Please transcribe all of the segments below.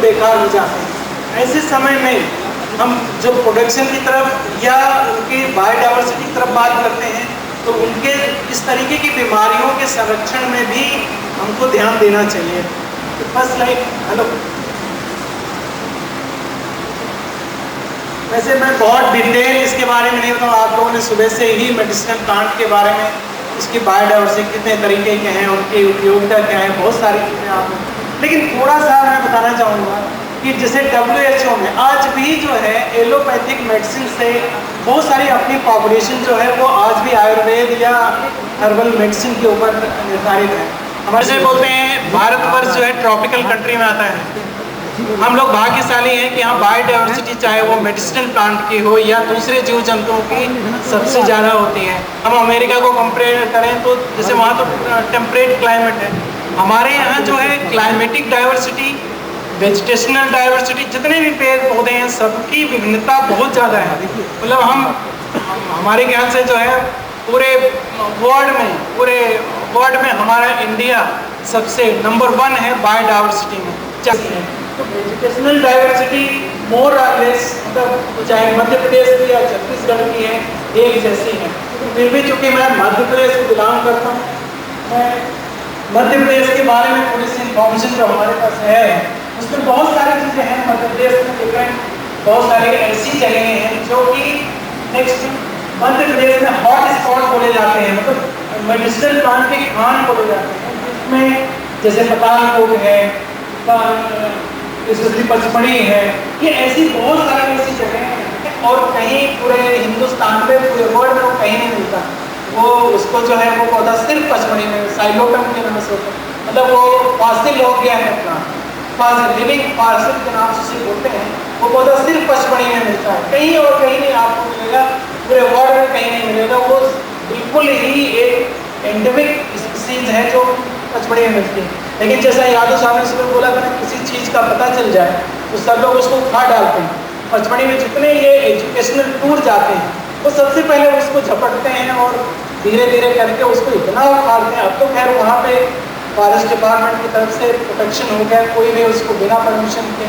बेकार हो जाते हैं। ऐसे समय में हम जो प्रोडक्शन की तरफ या उनकी बायोडाइवर्सिटी की तरफ बात करते हैं तो उनके इस तरीके की बीमारियों के संरक्षण में भी हमको ध्यान देना चाहिए। तो फर्स्ट लाइक हेलो, वैसे मैं बहुत डिटेल इसके बारे में नहीं बताऊँ, आप लोगों ने सुबह से ही मेडिसिनल प्लांट के बारे में, उसकी बायोडाइवर्सिटी कितने तरीके के हैं, उनकी उपयोगिता क्या है, बहुत सारी चीज़ें आप, लेकिन थोड़ा सा मैं बताना चाहूँगा कि जैसे WHO में आज भी जो है एलोपैथिक मेडिसिन से बहुत सारी अपनी पॉपुलेशन जो है वो आज भी आयुर्वेद या हर्बल मेडिसिन के ऊपर निर्धारित है। हमारे से बोलते हैं भारतवर्ष जो है ट्रॉपिकल कंट्री में आता है। हम लोग भाग्यशाली हैं कि यहाँ बायोडाइवर्सिटी चाहे वो मेडिसिनल प्लांट की हो या दूसरे जीव जंतुओं की सबसे ज़्यादा होती है। हम अमेरिका को कंपेयर करें तो जैसे वहाँ तो टेम्परेट क्लाइमेट है, हमारे यहाँ जो है क्लाइमेटिक डाइवर्सिटी, वेजिटेशनल डाइवर्सिटी, जितने भी पेड़ पौधे हैं सबकी विभिन्नता बहुत ज़्यादा है। मतलब हम हमारे ख्याल से जो है पूरे वर्ल्ड में हमारा इंडिया सबसे नंबर 1 है बायोडाइवर्सिटी में। तो वेजिटेशनल डाइवर्सिटी मोर और लेस मतलब चाहे मध्य प्रदेश की या छत्तीसगढ़ की है एक जैसी है। तो फिर भी चूँकि मैं मध्य प्रदेश को बिलोंग करता हूँ, मैं मध्य प्रदेश के बारे में थोड़ी सी इन्फॉर्मेशन जो हमारे पास है उसमें बहुत सारी चीज़ें हैं। मध्य प्रदेश में डिफरेंट बहुत सारी ऐसी जगहें हैं जो कि नेक्स्ट मध्य प्रदेश में हॉट स्पॉट बोले जाते हैं, मतलब मेडिसिनल प्लांट के खान बोले जाते हैं, जिसमें जैसे पतालकोट है, पचमढ़ी है, ये ऐसी बहुत सारी ऐसी जगह हैं और कहीं पूरे हिंदुस्तान में पूरे वर्ल्ड में वो कहीं नहीं मिलता। वो उसको जो है वो पौधा सिर्फ पचमढ़ी में साइलोटम के नाम से होता है, मतलब वो फासिल हो गया है अपना लिविंग फासिल के नाम से उसे बोलते हैं। वो पौधा सिर्फ पचमढ़ी में मिलता है, कहीं और कहीं नहीं आपको मिलेगा, पूरे वर्ल्ड में कहीं नहीं मिलेगा। वो बिल्कुल ही एक एंडेमिक स्पीसीज है जो पचमढ़ी में मिलती है। लेकिन जैसा यादव साहब ने सुबह बोला था, किसी चीज़ का पता चल जाए तो सब लोग उसको उठा डालते हैं। पचमढ़ी में जितने ये एजुकेशनल टूर जाते हैं वो सबसे पहले उसको झपटते हैं और धीरे धीरे करके उसको इतना उखाड़ते हैं। अब तो खैर वहाँ पे फॉरेस्ट डिपार्टमेंट की तरफ से प्रोटेक्शन हो गया, कोई भी उसको बिना परमिशन के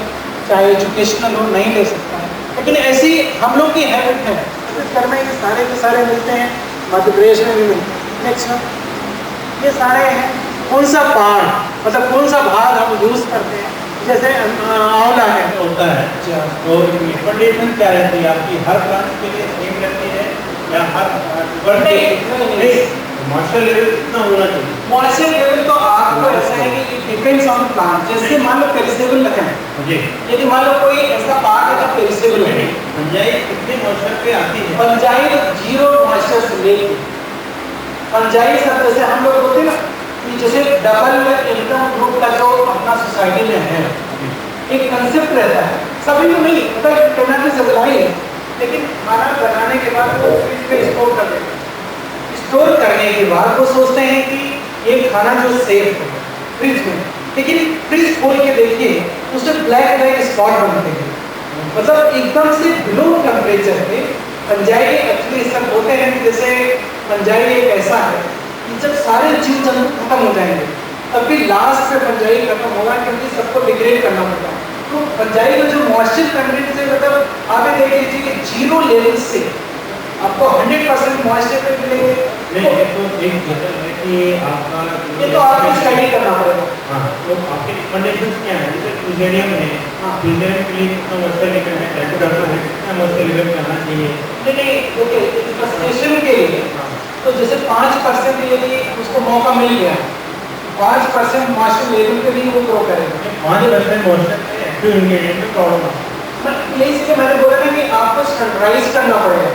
चाहे एजुकेशनल हो नहीं ले सकता है। लेकिन ऐसी हम लोग की हैबिट है, छत्तीसगढ़ में ये सारे के सारे मिलते हैं, मध्य प्रदेश में भी मिलते हैं। नेक्स्ट ये सारे हैं कौन सा पार्ट मतलब कौन सा भाग हम यूज़ करते हैं, जैसे आंवला है होता है। तो रिकमेंडेशन क्या रहती है आपकी, हर प्लांट के लिए सेम रहती है या हर मॉइस्चर लेवल कितना होना चाहिए? मॉइस्चर लेवल तो आपको ऐसा है कि इट डिपेंड्स ऑन प्लांट। जैसे मान लो पेरिसेबल लगाएं जी, यदि मान लो कोई ऐसा पार्ट है जो पेरिसेबल है, फंजाई कितने मॉइस्चर पे आती है? फंजाई तो 0 मॉइस्चर से लेके फंजाई सब जैसे हम लोग बोलते हैं ना कि जैसे डबल इनकम ग्रुप का जो अपना सोसाइटी में है एक कंसेप्ट रहता है, सभी को नहीं मतलब करना से बुलाई है, लेकिन खाना बनाने के बाद वो फ्रिज में स्टोर कर देते हैं। स्टोर करने के बाद वो सोचते हैं कि ये खाना जो सेफ है फ्रिज में, लेकिन फ्रिज खोल के देखिए उसमें ब्लैक स्पॉट बनते हैं, मतलब एकदम से बिलो टेम्परेचर पे फंजाई एक्चुअली सब होते हैं। जैसे फंजाई एक ऐसा है कि जब सारे जीव जंतु खत्म हो जाएंगे तब भी लास्ट में फंजाई खत्म होगा, क्योंकि सबको डिग्रेड करना पड़ता है। तो फंजाई का जो मॉइस्चर कंटेंट से मतलब आप देख लीजिए कि 0 लेवल से आपको 100% मॉइस्चर पे मिलेंगे। नहीं ये तो एक जगह है कि आपका ये तो आपको स्टडी करना पड़ेगा। हाँ, तो आपके रिकमेंडेशंस क्या हैं? जैसे फ्यूजेरियम है, फ्यूजेरियम के लिए कितना मॉइस्चर लेकर है, ट्राइकोडर्मा है, कितना मॉइस्चर लेकर करना चाहिए? नहीं ओके, इंफ्रास्ट्रक्चर के लिए तो जैसे 5% यदि उसको मौका मिल गया 5% मॉइस्चर लेवल पे भी वो ग्रो करेगा। 5% मॉइस्चर पे एक्टिव इंग्रेडिएंट में प्रॉब्लम है। यही इसलिए मैंने बोला ना कि आपको स्टैंडर्डाइज करना पड़ेगा।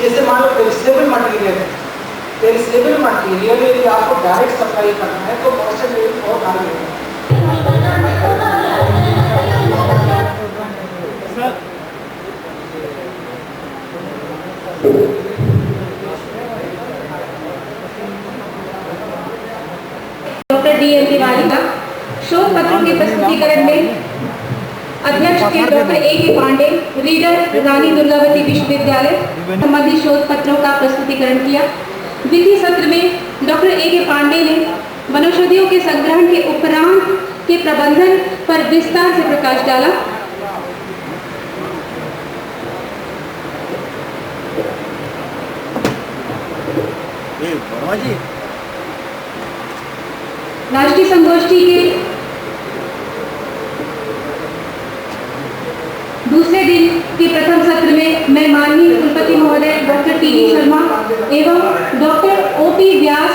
जैसे मान लो पेरिसेबल मटेरियल है, पेरिसेबल मटेरियल यदि आपको डायरेक्ट सप्लाई करना है तो मॉइस्चर लेवल बहुत हाई होगा। Doctor D.L. तिवारी का शोध पत्रों के प्रस्तुतिकरण में अध्यक्ष के doctor A.K. Pandey, reader Rani Durgavati विश्वविद्यालय, संबंधित शोध पत्रों का प्रस्तुतिकरण किया। द्वितीय सत्र में डॉक्टर A.K. पांडे ने वनौषधियों के संग्रहण के उपरांत के प्रबंधन पर विस्तार से प्रकाश डाला। राष्ट्रीय संगोष्ठी के दूसरे दिन के प्रथम सत्र में मैं माननीय कुलपति महोदय डॉक्टर टी.डी. शर्मा एवं डॉक्टर ओ.पी. व्यास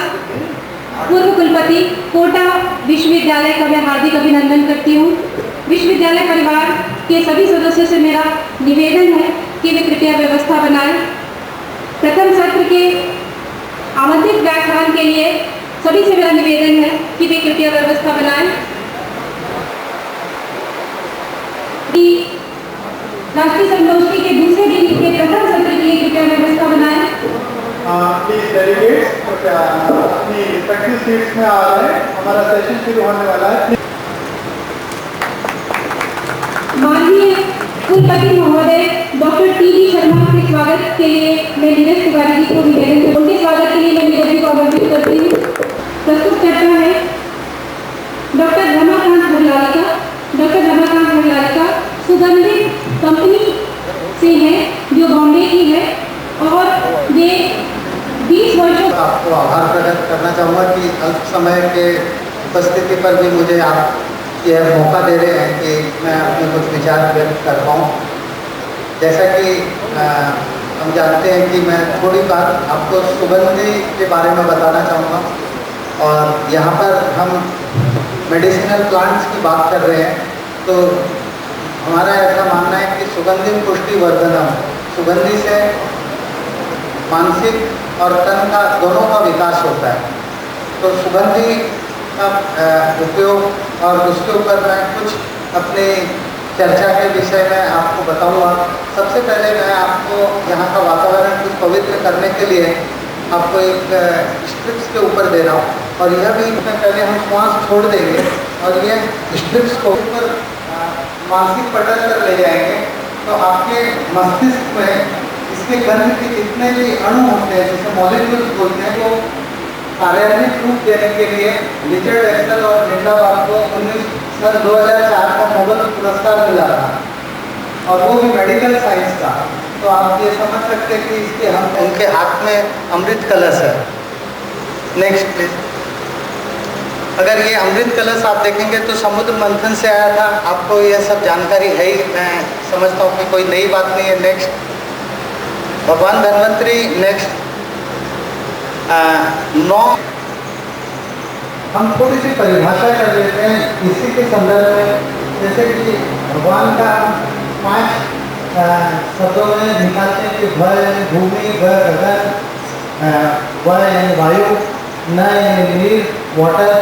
पूर्व कुलपति कोटा विश्वविद्यालय का मैं हार्दिक अभिनंदन करती हूँ। विश्वविद्यालय परिवार के सभी सदस्यों से मेरा निवेदन है कि वे कृपया व्यवस्था बनाएं। प्रथम सत्र के आमंत्रित व्याख्यान के लिए सभी से मेरा निवेदन है कि वे कृपया व्यवस्था बनाएं। राष्ट्रीय संगोष्ठी के दूसरे दिन के प्रथम सत्र के लिए कृपया व्यवस्था बनाएं। प्लीज डेलीगेट्स अपनी रिस्पेक्टिव सीट्स में आ रहे हैं, हमारा सेशन शुरू होने वाला है। माननीय कुलपति महोदय डॉक्टर टी.डी. शर्मा के स्वागत के लिए मैं नीरज तिवारी जी को निवेदन करती हूं। उनके स्वागत के लिए मैं नीरज जी को आमंत्रित करती हूँ। प्रस्तुत चर्चा है डॉक्टर रमाकांत हरलालिका। डॉक्टर रमाकांत हरलालिका सुगंधित कंपनी से है जो बॉम्बे की है और ये 20 वर्षों। आपको आभार प्रकट करना चाहूँगा कि अल्प समय के उपस्थिति पर भी मुझे आप यह मौका दे रहे हैं कि मैं अपने कुछ विचार व्यक्त कर पाऊँ। जैसा कि हम जानते हैं कि मैं थोड़ी बात आपको सुगंधी के बारे में बताना चाहूँगा और यहाँ पर हम मेडिसिनल प्लांट्स की बात कर रहे हैं। तो हमारा ऐसा मानना है कि सुगंधिम पुष्टिवर्धनम, सुगंधी से मानसिक और तन का दोनों का विकास होता है। तो सुगंधी का उपयोग और उसके ऊपर मैं कुछ अपनी चर्चा के विषय में आपको बताऊंगा। सबसे पहले मैं आपको यहाँ का वातावरण कुछ पवित्र करने के लिए आपको एक स्ट्रिप्स के ऊपर दे रहा हूँ और यह भी इसमें पहले हम श्वास छोड़ देंगे और ये स्ट्रिप्स को ऊपर मानसिक पटल पर ले जाएंगे तो आपके मस्तिष्क में इसके गंध के जितने भी अणु होते हैं जिसे मॉलिक्यूल्स बोलते हैं वो कार्यान्वित रूप देने के लिए रिचर्ड एक्सल और लिंडा बार को 2004 का नोबेल पुरस्कार मिला था और वो भी मेडिकल साइंस का। तो आप ये समझ सकते हैं कि इसके हम उनके हाथ में अमृत कलश है। Next please. अगर ये अमृत कलश आप देखेंगे तो समुद्र मंथन से आया था, आपको ये सब जानकारी है ही, मैं समझता हूँ कि कोई नई बात नहीं है। नेक्स्ट भगवान धन्वंतरी। नेक्स्ट 9 हम थोड़ी सी परिभाषा कर लेते हैं इसी के संदर्भ में। जैसे कि भगवान का 5 शब्दों में निकालते हैं कि भ यानी भूमि, ग गगन, व यानी वायु, न यानी नीर, वाटर।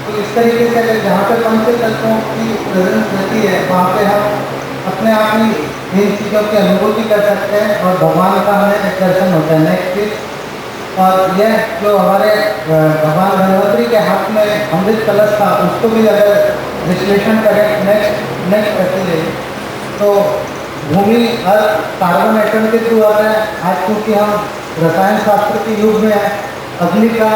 तो इस तरीके से अगर जहाँ पर पंच तत्वों की प्रेजेंस रहती है वहाँ पे हम अपने आप ही इन चीज़ों की अनुभूति कर सकते हैं और भगवान का हमें एक दर्शन होता है। नेक्स्ट चीज, और यह जो हमारे भगवान धन्वंतरी के हाथ में अमृत कलश था उसको भी अगर विश्लेषण करें नेक्स्ट करते तो भूमि अर्थ कार्बन एटम के थ्रू आता है। आज क्योंकि हम रसायन शास्त्र के युग में है, अग्नि का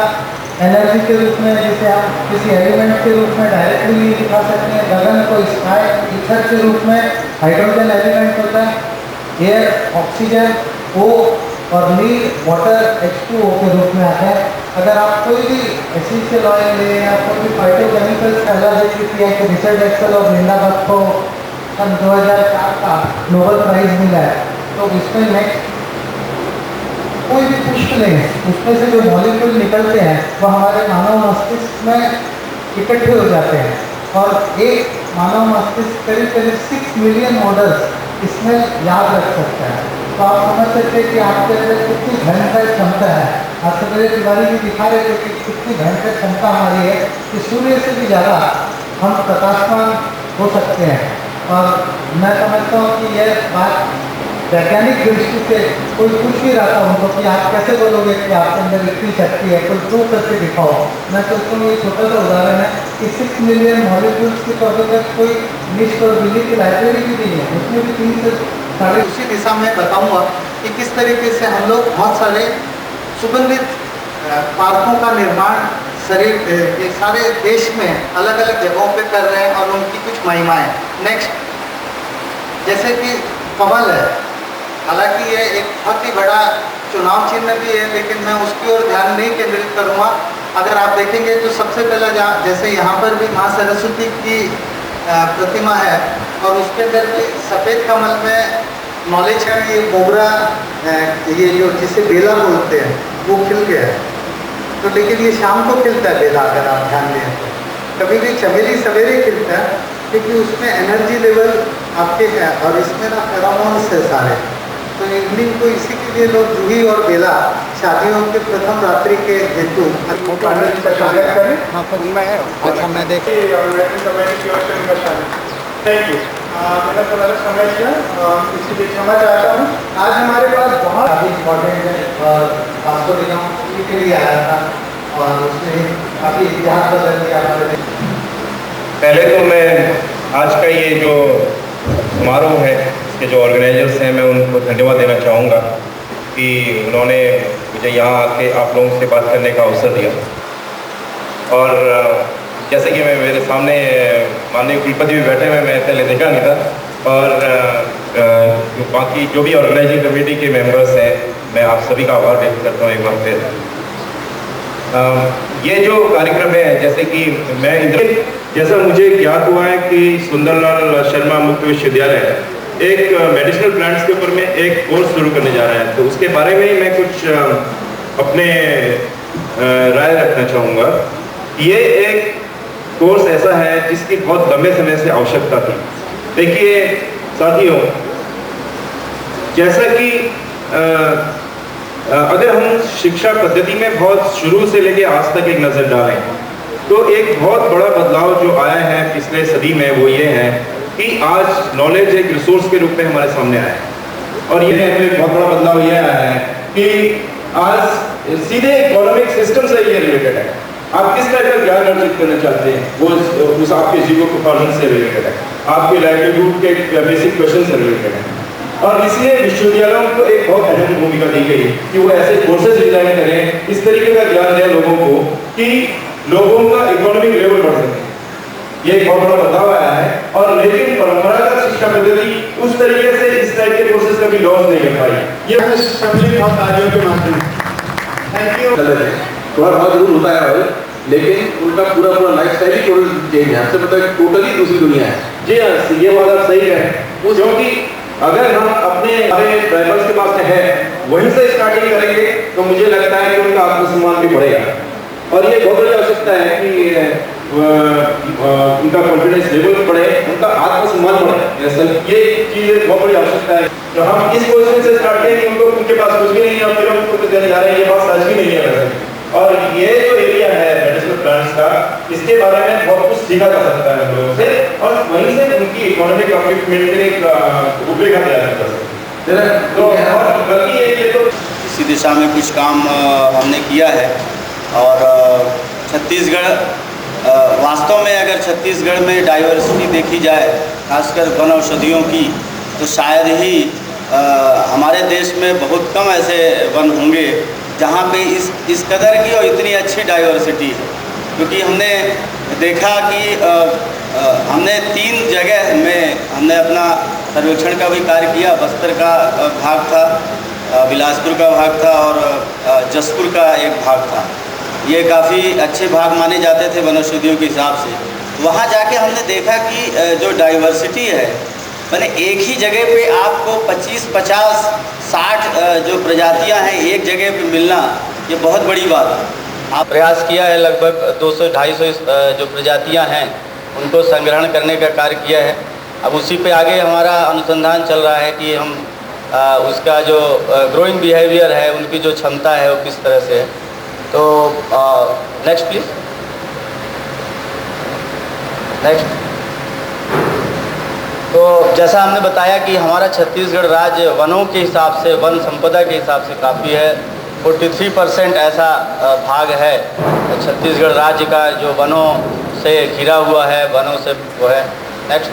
एनर्जी के रूप में जिसे हम किसी एलिमेंट के रूप में डायरेक्टली दिखा सकते हैं। गगन को स्काई ईथर के रूप में हाइड्रोजन एलिमेंट होता है। एयर ऑक्सीजन, ओ और नीर वाटर H2O के रूप में आता है। अगर आप कोई भी एसेंशियल ऑयल ले या कोई भी फाइटोकेमिकल्स का एनालिसिस किया कि रिचर्ड एक्सल और लिंडा बर्ग को सन 2004 का नोबेल प्राइज मिला है तो इसमें नेक्स्ट कोई भी पुष्प लें उसमें से जो मॉलिक्यूल निकलते हैं वो हमारे मानव मस्तिष्क में इकट्ठे हो जाते हैं और एक मानव मस्तिष्क करीब 6 मिलियन मॉडल्स इसमें याद रख सकता है। तो आप समझ सकते हैं कि आपके अंदर कितनी भयंकर क्षमता है। आप मेरे तिवारी जी दिखा रहे थे कि कितनी भयंकर क्षमता हमारी है कि सूर्य से भी ज़्यादा हम प्रकाशमान हो सकते हैं। और मैं समझता हूँ कि यह बात वैज्ञानिक दृष्टि से कोई पूछ भी रहा था उनको कि आप कैसे बोलोगे कि आपके अंदर इतनी शक्ति है, कोई प्रूव करके दिखाओ। मैं सोचता हूँ ये छोटा सा उदाहरण है कि 6 मिलियन मॉलिक्यूल्स की तो अभी तक कोई लिस्ट और बिल्ली की लाइब्रेरी भी नहीं है, उसमें भी 3 से साढ़े। उसी दिशा में बताऊँगा कि किस तरीके से हम लोग बहुत सारे सुगंधित पार्कों का निर्माण शरीर ये सारे देश में अलग अलग जगहों पे कर रहे हैं और उनकी कुछ महिमाएं। नेक्स्ट, जैसे कि कमल है, हालांकि ये एक बहुत ही बड़ा चुनाव चिन्ह भी है, लेकिन मैं उसकी ओर ध्यान नहीं केंद्रित करूँगा। अगर आप देखेंगे तो सबसे पहला जैसे यहाँ पर भी माँ सरस्वती की प्रतिमा है और उसके अंदर भी सफ़ेद कमल में नॉलेज का ये मोगरा, ये जो जिसे बेला बोलते हैं, वो खिल गया है। तो लेकिन ये शाम को खिलता है बेला, अगर आप ध्यान दें तो। कभी भी चमेली सवेरे खिलता है क्योंकि उसमें एनर्जी लेवल आपके है और इसमें ना फेरोमोन्स है सारे। तो इवनिंग को इसी के लिए लोग जूही और बेला शादियों के प्रथम रात्रि के हेतु अच्छा मैं देख थैंक यू। मैंने थोड़ा समय दिया, इसलिए क्षमा चाहता हूँ। आज हमारे पास बहुत काफ़ी इम्पोर्टेंट है और वास्तव में के लिए आया था और उसने काफ़ी इतिहास बदल दिया हमारे। पहले तो मैं आज का ये जो समारोह है, इसके जो ऑर्गेनाइजर्स हैं, मैं उनको धन्यवाद देना चाहूँगा कि उन्होंने मुझे यहाँ आके आप लोगों से बात करने का अवसर दिया। और जैसे कि मैं मेरे सामने माननीय कुलपति भी बैठे हुए, मैं पहले देखा नहीं था। और बाकी जो भी ऑर्गेनाइजिंग कमेटी के मेंबर्स हैं, मैं आप सभी का आभार व्यक्त करता हूँ एक बार फिर। ये जो कार्यक्रम है, जैसे कि जैसा मुझे ज्ञात हुआ है कि सुंदरलाल शर्मा मुक्त विश्वविद्यालय एक मेडिसिनल प्लांट्स के ऊपर में एक कोर्स शुरू करने जा रहा है, तो उसके बारे में मैं कुछ अपने राय रखना चाहूँगा। ये एक कोर्स ऐसा है जिसकी बहुत लंबे समय से आवश्यकता थी। देखिए साथियों, जैसा कि अगर हम शिक्षा पद्धति में बहुत शुरू से लेके आज तक एक नज़र डालें तो एक बहुत बड़ा बदलाव जो आया है पिछले सदी में, वो ये है कि आज नॉलेज एक रिसोर्स के रूप में हमारे सामने आया है। और ये एक बहुत बड़ा बदलाव ये आया है कि आज सीधे इकोनॉमिक सिस्टम से ये रिलेटेड है। आप किस तरह का ज्ञान अर्जित करना चाहते हैं, वो उस आपके जीरो परफॉर्मेंस से रिलेटेड है, आपके लाइवलीहुड के बेसिक क्वेश्चन से रिलेटेड है। और इसलिए विश्वविद्यालयों को एक बहुत अहम भूमिका दी गई कि वो ऐसे कोर्सेज डिजाइन करें, इस तरीके का ज्ञान दें लोगों को कि लोगों का इकोनॉमिक लेवल बढ़ सके। ये एक बहुत बड़ा बदलाव आया है। और लेकिन परंपरागत शिक्षा पद्धति उस तरीके से इस टाइप के कोर्सेज कभी लॉन्च नहीं कर पाई। ये सम्मिलित कार्यों के माध्यम से। Thank you. थोड़ा बहुत जरूर होता है भाई, लेकिन उनका पूरा लाइफ स्टाइल ही टोटल चेंज है। आपसे पता है टोटली दूसरी दुनिया है। जी हाँ, ये बात आप सही है, क्योंकि अगर हम अपने ट्राइबल्स के पास है वहीं से स्टार्टिंग करेंगे तो मुझे लगता है कि उनका आत्मसम्मान भी बढ़ेगा। और ये बहुत बड़ी आवश्यकता है कि उनका कॉन्फिडेंस लेवल बढ़े, उनका आत्मसम्मान बढ़े। ये चीज़ बहुत बड़ी आवश्यकता है। तो हम इस पोजीशन से स्टार्ट करें कि उनके पास कुछ भी नहीं है और फिर उनको कुछ देने जा रहे हैं, ये बात सच भी नहीं है वैसे। और ये जो एरिया है मेडिसिनल प्लांट्स का, इसके बारे में बहुत कुछ सीखा जा सकता है लोगों से और वहीं से उनकी इकोनॉमिक कमिटमेंट के एक रूपरेखा तैयार कर सकते हैं। तो और बल्कि ये तो इसी दिशा में कुछ काम हमने किया है। और छत्तीसगढ़ वास्तव में अगर छत्तीसगढ़ में डाइवर्सिटी देखी जाए, खासकर वन औषधियों की, तो शायद ही हमारे देश में बहुत कम ऐसे वन होंगे जहाँ पे इस कदर की और इतनी अच्छी डाइवर्सिटी है। क्योंकि हमने देखा कि हमने 3 जगह में हमने अपना सर्वेक्षण का भी कार्य किया। बस्तर का भाग था, बिलासपुर का भाग था और जसपुर का एक भाग था। ये काफ़ी अच्छे भाग माने जाते थे वनौषधियों के हिसाब से। वहाँ जाके हमने देखा कि जो डाइवर्सिटी है, मैंने एक ही जगह पे आपको 25, 50, 60 जो प्रजातियां हैं एक जगह पे मिलना, ये बहुत बड़ी बात है। आप प्रयास किया है, लगभग 200-250 जो प्रजातियां हैं उनको संग्रहण करने का कार्य किया है। अब उसी पे आगे हमारा अनुसंधान चल रहा है कि हम उसका जो ग्रोइंग बिहेवियर है, उनकी जो क्षमता है वो किस तरह से है। तो नेक्स्ट प्लीज, नेक्स्ट। तो जैसा हमने बताया कि हमारा छत्तीसगढ़ राज्य वनों के हिसाब से, वन संपदा के हिसाब से काफ़ी है। 43% ऐसा भाग है छत्तीसगढ़ राज्य का जो वनों से घिरा हुआ है, वनों से वो है। नेक्स्ट।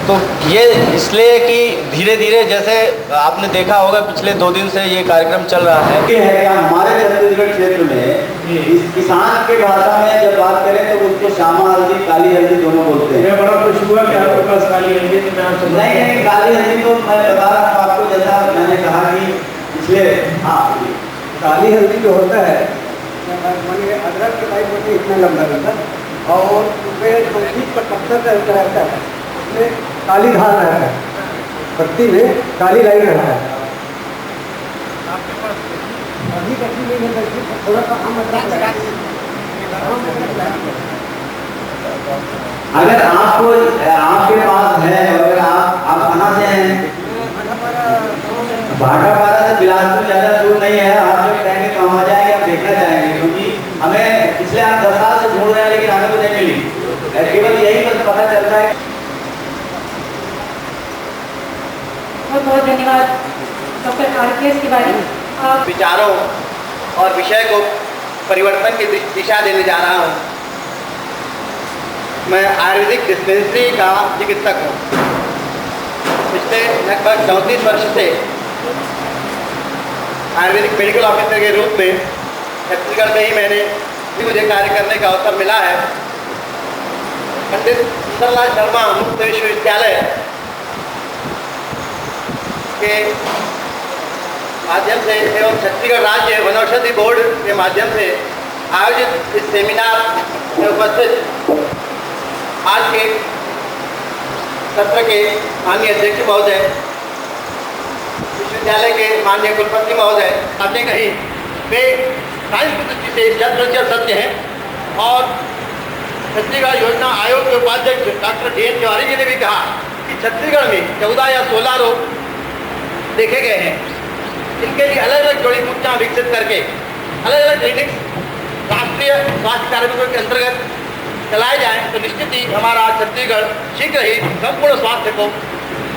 तो ये इसलिए कि धीरे धीरे जैसे आपने देखा होगा पिछले 2 दिन से ये कार्यक्रम चल रहा है कि हमारे छत्तीसगढ़ क्षेत्र में इस किसान के भाषा में जब बात करें तो उसको श्यामा हल्दी काली हल्दी दोनों बोलते हैं। मैं बड़ा खुश हुआ कि आपके पास काली हल्दी तो मैं आपसे नहीं काली हल्दी तो मैं बता रहा हूँ आपको, जैसा मैंने कहा कि पिछले काली हल्दी जो होता है मानिए अदरक के टाइप होते इतना लंबा रहता और उसमें जो बीच पर पत्थर रहता है उसमें काली धार रहता है, पत्ती में काली लाइन रहता है। अभी कभी नहीं है, थोड़ा सा हम अगर आपको आपके पास है, अगर आप कहाँ से हैं? भाटापारा से बिलासपुर ज़्यादा दूर नहीं है। आप जब कहेंगे तो हम आ जाएंगे, आप देखना चाहेंगे, क्योंकि हमें पिछले आप 10 साल से ढूंढ रहे हैं लेकिन हमें तो नहीं मिली। केवल यही बस पता चलता है। बहुत बहुत धन्यवाद डॉक्टर आर.के.एस. तिवारी। विचारों और विषय को परिवर्तन की दिशा देने जा रहा हूँ। मैं आयुर्वेदिक डिस्पेंसरी का चिकित्सक हूँ। पिछले लगभग 34 वर्ष से आयुर्वेदिक मेडिकल ऑफिसर के रूप में छत्तीसगढ़ में ही मुझे कार्य करने का अवसर मिला है। पंडित सुंदरलाल शर्मा मुक्त विश्वविद्यालय के माध्यम से एवं छत्तीसगढ़ राज्य वनौषधि बोर्ड के माध्यम से आयोजित इस सेमिनार में उपस्थित आज के सत्र के माननीय अध्यक्ष महोदय, विश्वविद्यालय के माननीय कुलपति महोदय, आपने कही वे साइंस की दृष्टि से जड़ सत्य हैं। और छत्तीसगढ़ योजना आयोग के उपाध्यक्ष डॉक्टर D.N. तिवारी जी ने भी कहा कि छत्तीसगढ़ में 14 या 16 रोग देखे गए हैं। इनके लिए अलग अलग जड़ी बूटियाँ विकसित करके अलग अलग क्लिनिक्स राष्ट्रीय स्वास्थ्य कार्यक्रमों के अंतर्गत चलाए जाएं तो निश्चित ही हमारा छत्तीसगढ़ शीघ्र ही संपूर्ण स्वास्थ्य को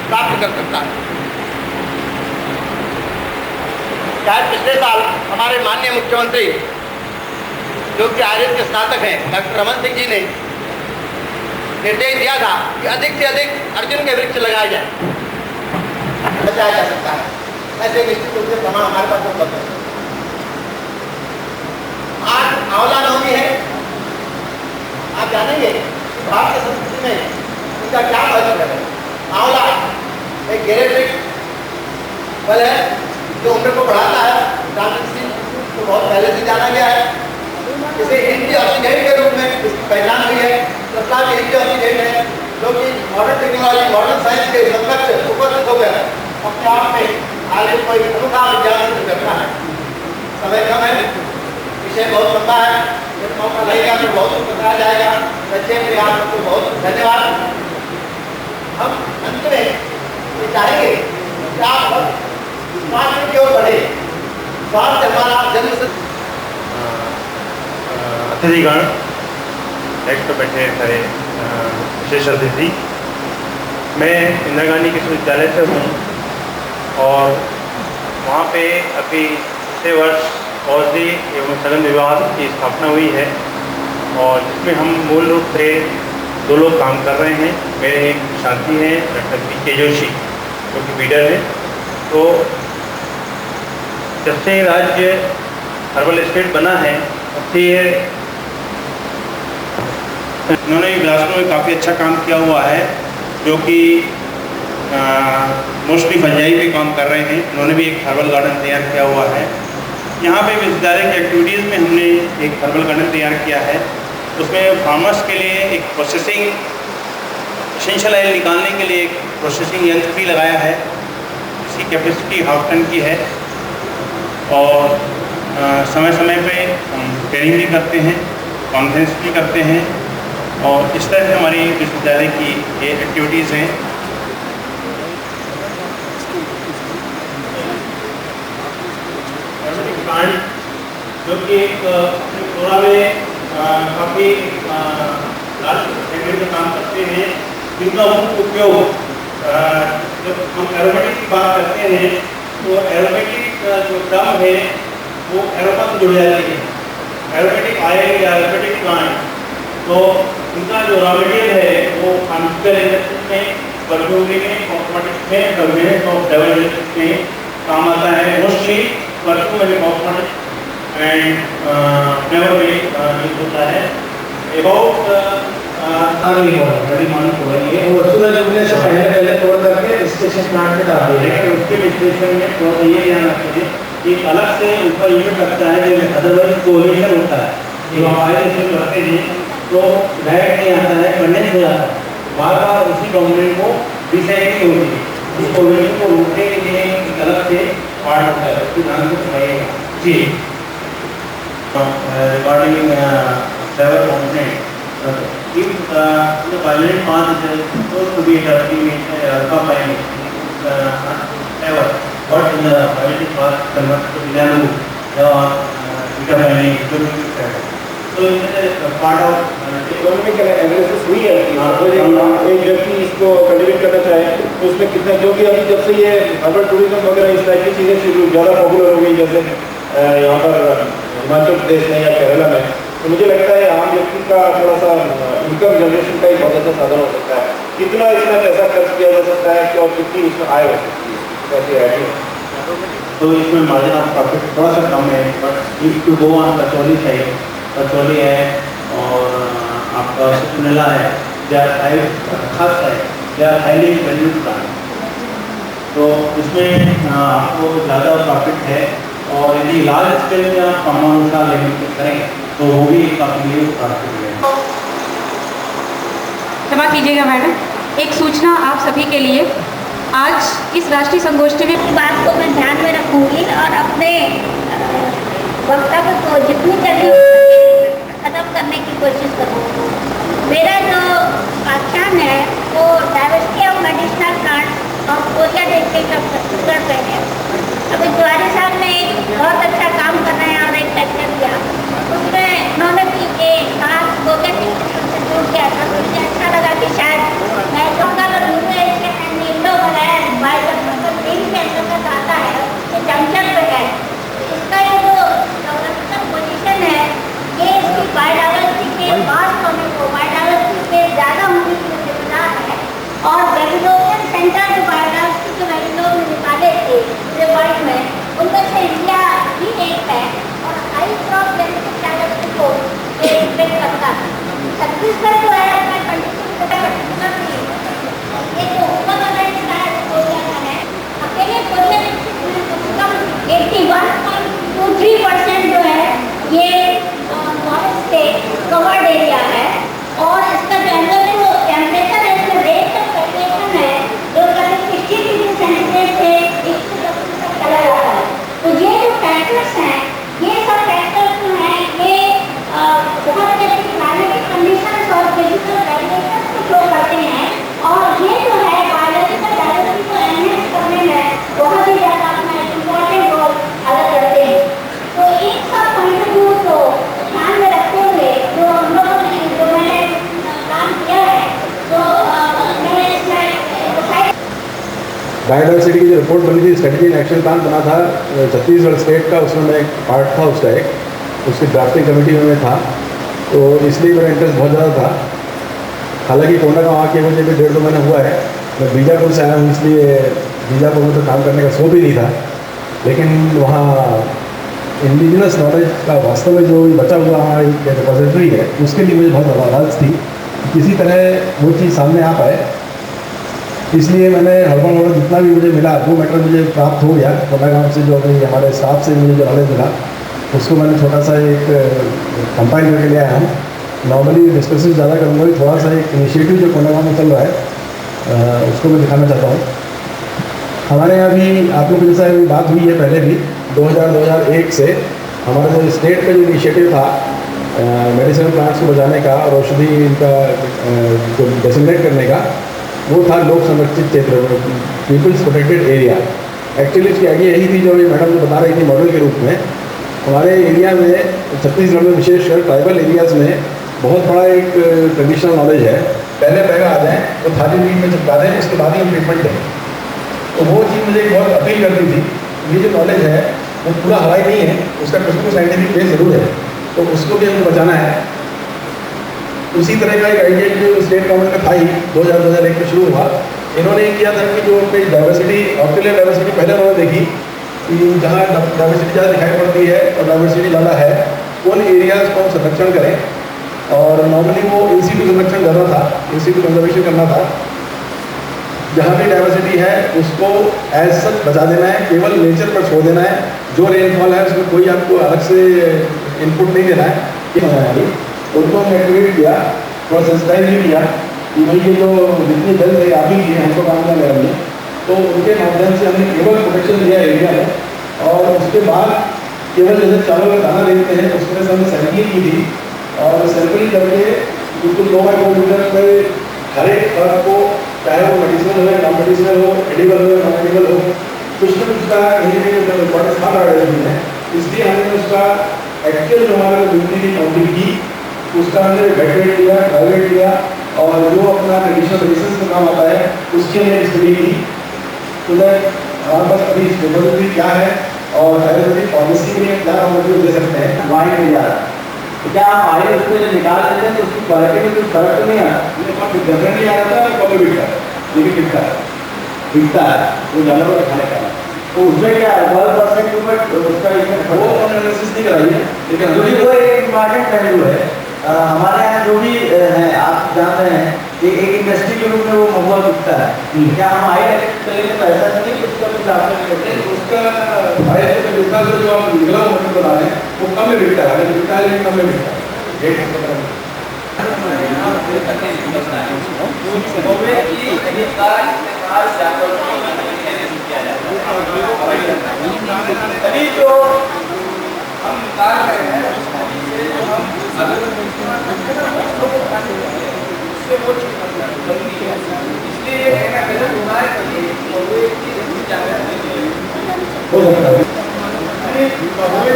प्राप्त कर सकता है। शायद पिछले साल हमारे माननीय मुख्यमंत्री जो कि आयुर्वेद के स्नातक हैं डॉक्टर रमन सिंह जी ने निर्देश दिया था कि अधिक से अधिक अर्जुन के वृक्ष लगाए जाए, बचाया जा सकता है। ऐसे निश्चित रूप से प्रमाण हमारे पास उपलब्ध है। आज आंवला नवमी है। आप जानेंगे भारतीय संस्कृति में इसका क्या महत्व है। आंवला एक जेनेटिक फल है जो उम्र को बढ़ाता है। तो बहुत पहले से जाना गया है। इसे एंटी ऑक्सीडेंट के रूप में इसकी पहचान हुई है। मतलब एंटी ऑक्सीडेंट है जो कि मॉडर्न टेक्नोलॉजी मॉडर्न साइंस के समकक्ष उपस्थित हो गया। अपने आप में आगे कोई अनूठा विज्ञान शुरू करना है। समय कम है, विषय बहुत लंबा है, मौका लगेगा तो बहुत कुछ बताया जाएगा। संक्षेप में आप सबको बहुत धन्यवाद। हम अंत में ये चाहेंगे कि आप स्वास्थ्य की ओर बढ़े। स्वास्थ्य हमारा जन्म से अतिथिगण, डेस्क पर बैठे सारे विशेष अतिथि, मैं इंदिरा गांधी विश्वविद्यालय से हूँ और वहाँ पे अभी पिछले वर्ष औषधि एवं सघन विभाग की स्थापना हुई है और जिसमें हम मूल रूप से 2 लोग काम कर रहे हैं। मेरे एक साथी हैं डॉक्टर पी.के. जोशी जो कि बीडर है। तो जब से राज्य हर्बल स्टेट बना है तब से उन्होंने बिलासपुर में काफ़ी अच्छा काम किया हुआ है, जो कि मोस्टली फंजाई पे काम कर रहे हैं। उन्होंने भी एक हर्बल गार्डन तैयार किया हुआ है। यहाँ पे विश्वविद्यालय की एक्टिविटीज़ में हमने एक हर्बल गार्डन तैयार किया है। उसमें फार्मर्स के लिए एक प्रोसेसिंग एसेंशियल ऑयल निकालने के लिए एक प्रोसेसिंग यंत्र भी लगाया है। इसकी कैपेसिटी 1/2 टन की है और समय समय पे हम ट्रेनिंग भी करते हैं, कॉन्फ्रेंस भी करते हैं और इस तरह से हमारी विश्वविद्यालय की ये एक्टिविटीज़ हैं। जो कि थोड़ा में काफ़ी लार्ज सेगमेंट में काम करते हैं, जिनका उपयोग जब हम एरोमेटिक की बात करते हैं तो एरोमेटिक जो टर्म है वो एरोपा से जुड़ जाती है। एरोमेटिक ऑयल या एरोमेटिक प्लांट, तो उनका जो रॉ मटेरियल है वो फार्मास्यूटिकल इंडस्ट्री में परफ्यूमरी में, कॉस्मेटिक्स में, सर्विलेंस और डेवलपमेंट में काम आता है। Mostly perfume and cosmetics and flavour में यूज होता है। अबाउट बड़ी मांग हो रही है, वो सूरज उगने से पहले तोड़ करके स्टेशन प्लांट में डाल दिया। लेकिन उसके स्टेशन में थोड़ा सा ये ध्यान रखें कि अलग से ऊपर यूनिट लगता है, जो अदरवाइज कोलेशन होता है, जो हमारे जैसे करते हैं तो डायरेक्ट नहीं आता है, कंडेंस हो जाता है, बार बार उसी कंपोनेंट को रिसाइकिल होती है। उस कोलेशन को रोकने के लिए एक अलग से पार्ट होता है, उसको ध्यान से समझिएगा जी। Regarding flavour component, if the violent path is supposed to be directly alpha prime ever, but in the violent path converted to nano or beta prime, so it is a part of economic analysis हुई है कि एक व्यक्ति इसको cultivate करना चाहे तो उसमें कितना, जो कि अभी जब से ये अर्बन टूरिज्म वगैरह इस टाइप की चीज़ें शुरू ज़्यादा पॉपुलर हो गई, जैसे यहाँ पर हिमाचल प्रदेश में या केरला में, तो मुझे लगता है आम व्यक्ति का थोड़ा सा इनकम जनरेशन का एक बहुत अच्छा साधन हो सकता है। कितना इसमें पैसा खर्च किया जा सकता है कि और कितनी इसमें आय हो सकती है, कैसे आएगी? तो इसमें मार्जिन ऑफ प्रॉफिट थोड़ा सा कम है, but if to go on कचौली है और आपका सुनेला है, दे आर खास है, they are highly valued plant, तो इसमें आपको ज़्यादा प्रॉफिट है। और यदि लार्ज स्केल में आप कमानुसार लेवल पे करें तो वो भी काफ़ी प्रॉफिट है। क्षमा कीजिएगा मैडम, एक सूचना आप सभी के लिए, आज इस राष्ट्रीय संगोष्ठी में बात को मैं ध्यान में रखूंगी और अपने वक्तव्य को जितनी जल्दी खत्म करने की कोशिश करूँगी। मेरा जो व्याख्यान है वो डाइवर्सिटी ऑफ मेडिसिनल प्लांट्स और कोरिया देखने का छत्तीसगढ़ पे है। अभी तिवारी साहब ने एक बहुत अच्छा काम कर रहे हैं और एक लेक्चर दिया, उसमें उन्होंने भी एक खास कोरिया से जुड़ किया था। मुझे अच्छा लगा कि शायद मैं जंगल और इंडो बनाया बायोलॉजिकल टीम के अंतर्गत आता है, ये जंक्शन पे है। इसका ये जो जोग्राफिकल पोजीशन है, ये इसकी बायोडाइवर्सिटी के पास होने को, बायोडाइवर्सिटी के ज़्यादा होने की जिम्मेदार है। और वेलिडोरियन सेंटर जो बायोडाइवर्सिटी के वेलिडोर में निकाले थे रिवर्ट में, उनमें से इंडिया भी एक है और हाई क्रॉप जेनेटिक डाइवर्सिटी को रिस्पेक्ट करता है। छत्तीसगढ़ जो है अपना कंडीशन ये जो ऊपर वाला कोरिया का है, अकेले कोरिया में कम 81.23% जो है ये फॉरेस्ट से कवर्ड एरिया है। और इसका जो एनुअल टेम्परेचर है, इसमें रेट ऑफ वेरिएशन है जो करीब 60 डिग्री सेंटीग्रेड से 110 तक चला जाता है। तो ये जो फैक्टर्स हैं, ये सब फैक्टर्स जो हैं ये बहुत तरह की क्लाइमेटिक कंडीशंस और फिजिकल वेरिएशंस को शो करते हैं। और ये जो है बायोलॉजिकल डाइवर्सिटी को एनहेंस करने में बहुत ही ज़्यादा अपना इम्पोर्टेंट रोल अदा करते हैं। तो इन सब पॉइंट ऑफ व्यू को ध्यान में रखते हुए जो हम लोगों ने जो मैंने काम किया है, तो मैंने इसमें बायोडाइवर्सिटी की जो रिपोर्ट बनी थी, स्ट्रेटजी एंड एक्शन प्लान बना था छत्तीसगढ़ स्टेट का, उसमें मैं एक पार्ट था उसका, एक उसकी ड्राफ्टिंग कमेटी में था, तो इसलिए मेरा इंटरेस्ट बहुत ज़्यादा था। हालांकि कोंडा गाँव आके मुझे भी 1.5-2 महीना हुआ है, मैं बीजापुर से आया हूँ, इसलिए बीजापुर में तो काम करने का स्कोप ही नहीं था। लेकिन वहाँ इंडिजिनस नॉलेज का वास्तव में जो बचा हुआ हमारी रिपोजिटरी है, उसके लिए मुझे बहुत ज़्यादा लालच थी, किसी तरह वो चीज़ सामने आ पाए। इसलिए मैंने हड़बड़ हड़बड़ जितना भी मुझे मिला, जो मैटर मुझे प्राप्त हो गया कोंडा गाँव से, जो अभी हमारे स्टाफ से मुझे जो नॉलेज मिला, उसको मैंने छोटा सा एक कंपाइल करके ले आया हूँ। नॉर्मली डिस्कशन ज़्यादा करूँगा, थोड़ा सा एक इनिशिएटिव जो कोंडा गाँव में चल रहा है उसको मैं दिखाना चाहता हूँ। हमारे यहाँ भी आप लोगों के जैसा बात हुई है पहले भी, 2000-2001 से हमारा जो स्टेट का जो इनिशिएटिव था मेडिसिनल प्लांट्स को बचाने का और औषधि इनका जो डिसमिनेट करने का, वो था लोक संरक्षित क्षेत्र, पीपल्स प्रोटेक्टेड एरिया। एक्चुअली इसकी आगे यही थी जो मैडम जो बता रही थी मॉडल के रूप में। हमारे एरिया में छत्तीसगढ़ में विशेषकर ट्राइबल एरियाज़ में बहुत बड़ा एक ट्रेडिशनल नॉलेज है। पहले पैगा आ जाए तो थाली मीट में चिपका दें, उसके बाद ही हम ट्रीटमेंट दें। तो वो चीज़ मुझे बहुत अपील करती थी। ये जो नॉलेज है वो पूरा हवाई नहीं है, उसका कुछ तो साइंटिफिक बेस जरूर है, तो उसको भी हमको बचाना है। उसी तरह का एक आइडिया जो स्टेट गवर्नमेंट का था ही 2000-2001 में शुरू हुआ, इन्होंने किया था कि जो कई डाइवर्सिटी, ऑस्ट्रेलियन डाइवर्सिटी पहले उन्होंने देखी कि जहाँ डाइवर्सिटी ज़्यादा दिखाई पड़ती है और डाइवर्सिटी ज़्यादा है उन एरियाज़ को हम संरक्षण करें। और नॉर्मली वो इंसिटू संरक्षण करना था, इंसिटू कंजर्वेशन करना था। जहाँ भी डाइवर्सिटी है उसको एज सच बचा देना है, केवल नेचर पर छोड़ देना है। जो रेनफॉल है उसमें कोई आपको अलग से इनपुट नहीं देना है। उनको हमने एक्टिवेट किया और सेंसिटाइज भी किया कि भाई ये जो जितनी जल्द से आप ही की है हमको काम करना है, तो उनके माध्यम से हमने केवल प्रोटेक्शन दिया एरिया में। और उसके बाद केवल जैसे चावल का दाना देते हैं उसमें से हमने सैंपलिंग की थी और सैंपलिंग करके बिल्कुल 2 बाई 2 मीटर में हर एक फर्क को, चाहे वो मेडिसिनल हो, नॉन मेडिसिनल हो, एडिबल हो, नॉन एडिबल हो, कुछ न कुछ का इम्पोर्टेंस था है। इसलिए हमने उसका एक्चुअल जो हमारे ड्यूटी की काउंटिंग की, उसका हमने वेट लिया, प्राइवेट लिया और जो अपना ट्रेडिशनल मेडिसिन में काम आता है उसकी हमने स्टडी की। तो हमारे पास अभी स्टेबलिटी क्या है और आयुर्वेदिक पॉलिसी में क्या हम दे सकते हैं, वहाँ नहीं जा रहा। तो क्या आप आए उसको जब निकाल देते हैं तो उसकी क्वालिटी में कुछ फर्क तो नहीं आता? डिफरेंट नहीं आ रहा था, कभी बिकता है, लेकिन बिकता है वो जानवर का खाने का। तो उसमें क्या है 12% उसका वो एनालिसिस नहीं कराई है, लेकिन क्योंकि वो एक इम्पॉर्टेंट पहलू है। हमारे यहाँ जो भी है आप जान रहे हैं कि एक इंडस्ट्री के रूप में वो महुआ बिकता है। क्या हम आए चलेंगे तो ऐसा नहीं कि उसका कुछ आप करते हैं, उसका आए तो बिकता है जो आप निकला होकर बना रहे हैं वो कम में बिकता है, बिकता है लेकिन कम में बिकता है। अभी जो हम निकाल रहे हैं उससे वो इसलिए ये कहना गलत होना है कि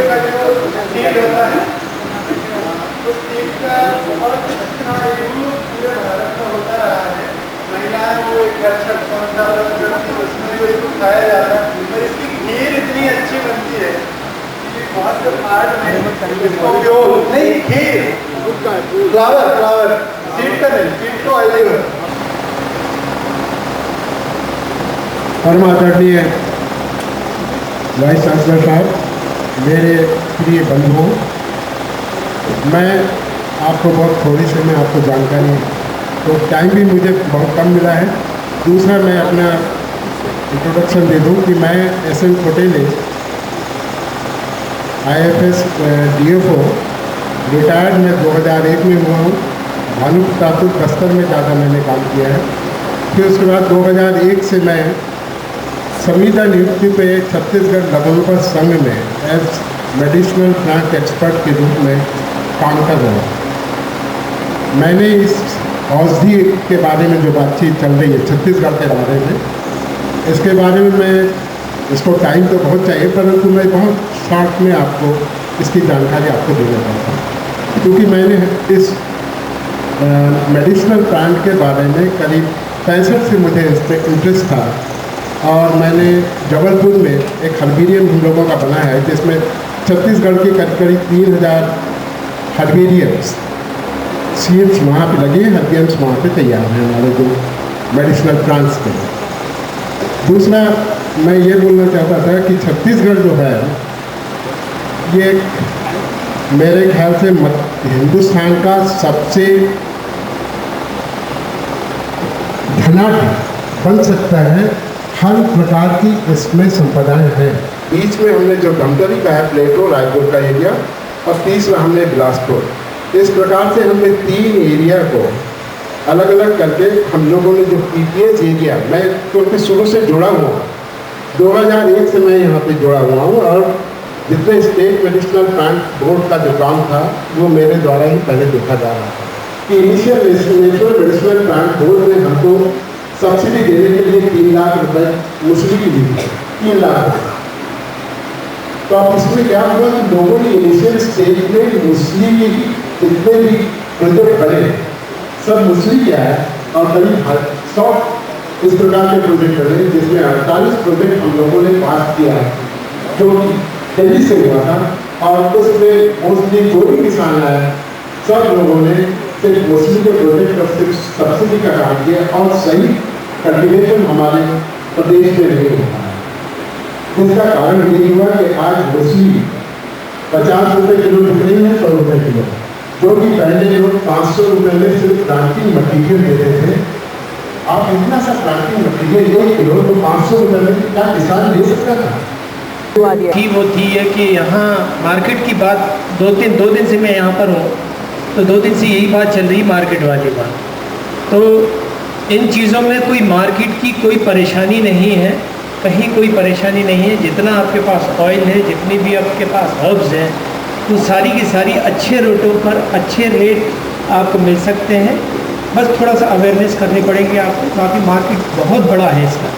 का जो सीट होता है उस सीट का बहुत अच्छा पूरे भारत में होता रहा है। महिलाएं वो एक अच्छा उसमें भी इसको खाया जाता है और इसकी खीर इतनी अच्छी बनती है कि बहुत से पार्ट में इसका उपयोग नहीं, खीर फ्लावर सीट का नहीं, सीट को ऑयली हो। परम आदरणीय वाइस चांसलर साहब, मेरे प्रिय बंधुओं, मैं आपको बहुत थोड़ी सी मैं आपको जानकारी, तो टाइम भी मुझे बहुत कम मिला है। दूसरा मैं अपना इंट्रोडक्शन दे दूं कि मैं SN. Patel IFS DFO retired मैं 2001 में हुआ हूँ। भानु प्रतापपुर बस्तर में ज़्यादा मैंने काम किया है। फिर उसके बाद 2001 से मैं संविदा नियुक्ति पे छत्तीसगढ़ डेवलपर संघ में एज मेडिसिनल प्लांट एक्सपर्ट के रूप में काम कर रहा हूँ। मैंने इस औषधि के बारे में जो बातचीत चल रही है छत्तीसगढ़ के बारे में, इसके बारे में मैं, इसको टाइम तो बहुत चाहिए परंतु मैं बहुत शॉर्ट में आपको इसकी जानकारी आपको देना चाहता हूँ, क्योंकि मैंने इस मेडिसिनल प्लांट के बारे में करीब 65 से मुझे इस पर इंटरेस्ट था और मैंने जबलपुर में एक हर्बेरियम हम लोगों का बनाया है जिसमें छत्तीसगढ़ के करीब 3000 हर्बेरियम्स सीड्स वहाँ पे लगे हैं, हर्बेरियम्स वहाँ पे तैयार हैं हमारे जो मेडिसिनल प्लांट्स के। दूसरा मैं ये बोलना चाहता था कि छत्तीसगढ़ जो है ये मेरे ख्याल से हिंदुस्तान का सबसे धनाढ्य बन सकता है। हर प्रकार की इसमें संपदाएं हैं। बीच में हमने जो धमतरी का है प्लेटो रायपुर का एरिया और तीसरा हमने बिलासपुर। इस प्रकार से हमने 3 एरिया को अलग अलग करके हम लोगों ने जो PPH एरिया, मैं क्योंकि शुरू से जुड़ा हुआ 2001 से मैं यहाँ पे जुड़ा हुआ हूँ और जितने स्टेट मेडिसिनल प्लांट बोर्ड का जो काम था वो मेरे द्वारा ही पहले देखा जा रहा था कि initial national medicinal plant board ने हमको सब्सिडी देने के लिए 3 लाख रुपए मुस्लिम की दी थी, 3 लाख रुपये। तो अब इसमें क्या हुआ कि लोगों ने इनिशियल स्टेज में मुस्लिम की जितने भी प्रोजेक्ट बने सब मुस्लिम किया है और करीब 100 इस प्रकार के प्रोजेक्ट बने जिसमें 48 प्रोजेक्ट हम लोगों ने पास किया है जो दिल्ली से हुआ था और उसमें मोस्टली जो भी किसान आया सब लोगों ने सिर्फ मुस्लिम के प्रोजेक्ट पर सिर्फ सब्सिडी का काम किया और सही कल्टीवेशन हमारे प्रदेश में नहीं होता है। इसका कारण यही हुआ कि आज मछली 50 रुपए किलो बिक रही है, 100 रुपए किलो, जो कि पहले लोग 500 रुपए में सिर्फ प्लांटिंग मटीरियल देते थे। आप इतना सा प्लांटिंग मटीरियल 1 किलो तो 500 रुपए में क्या किसान ले सकता था? की वो थी है कि यहाँ मार्केट की बात दो दिन से मैं यहाँ पर हूँ, तो 2 दिन से यही बात चल रही मार्केट वाली बात। तो इन चीज़ों में कोई मार्केट की कोई परेशानी नहीं है, कहीं कोई परेशानी नहीं है। जितना आपके पास ऑयल है, जितनी भी आपके पास हर्ब्स हैं, तो सारी की सारी अच्छे रेटों पर अच्छे रेट आपको मिल सकते हैं। बस थोड़ा सा अवेयरनेस करनी पड़ेगी आपको। बाकी मार्केट बहुत बड़ा है इसका।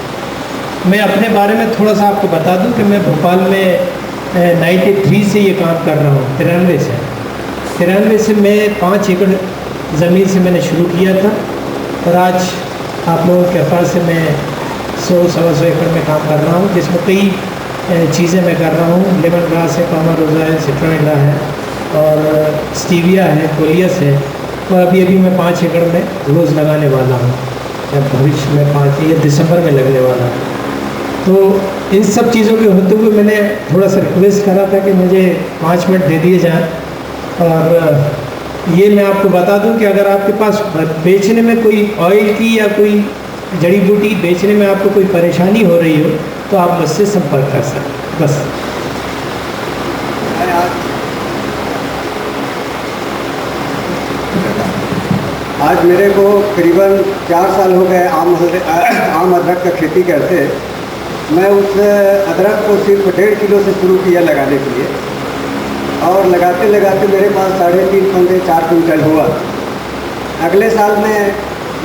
मैं अपने बारे में थोड़ा सा आपको बता दूं कि मैं भोपाल में 93 से ये काम कर रहा हूँ, 93 से मैं 5 एकड़ ज़मीन से मैंने शुरू किया था, और आज आप लोगों के पास से मैं 100-125 एकड़ में काम कर रहा हूँ, जिसमें कई चीज़ें मैं कर रहा हूँ। लेमन ग्रास है, पामारोज़ा है, सिट्रोनिला है, और स्टीविया है, कोलियस है। और अभी मैं 5 एकड़ में रोज़ लगाने वाला हूँ, या भविष्य में 5 या दिसंबर में लगने वाला है। तो इन सब चीज़ों के होते हुए मैंने थोड़ा सा रिक्वेस्ट करा था कि मुझे 5 मिनट दे दिए जाएँ। और ये मैं आपको बता दूं कि अगर आपके पास बेचने में कोई ऑयल की या कोई जड़ी बूटी बेचने में आपको कोई परेशानी हो रही हो, तो आप मुझसे संपर्क कर सकते। बस आज मेरे को करीबन 4 साल हो गए आम अदरक का खेती करते। मैं उस अदरक को सिर्फ 1.5 किलो से शुरू किया लगाने के लिए, और लगाते लगाते मेरे पास 3.5 फंदे 4 कुंटल हुआ। अगले साल में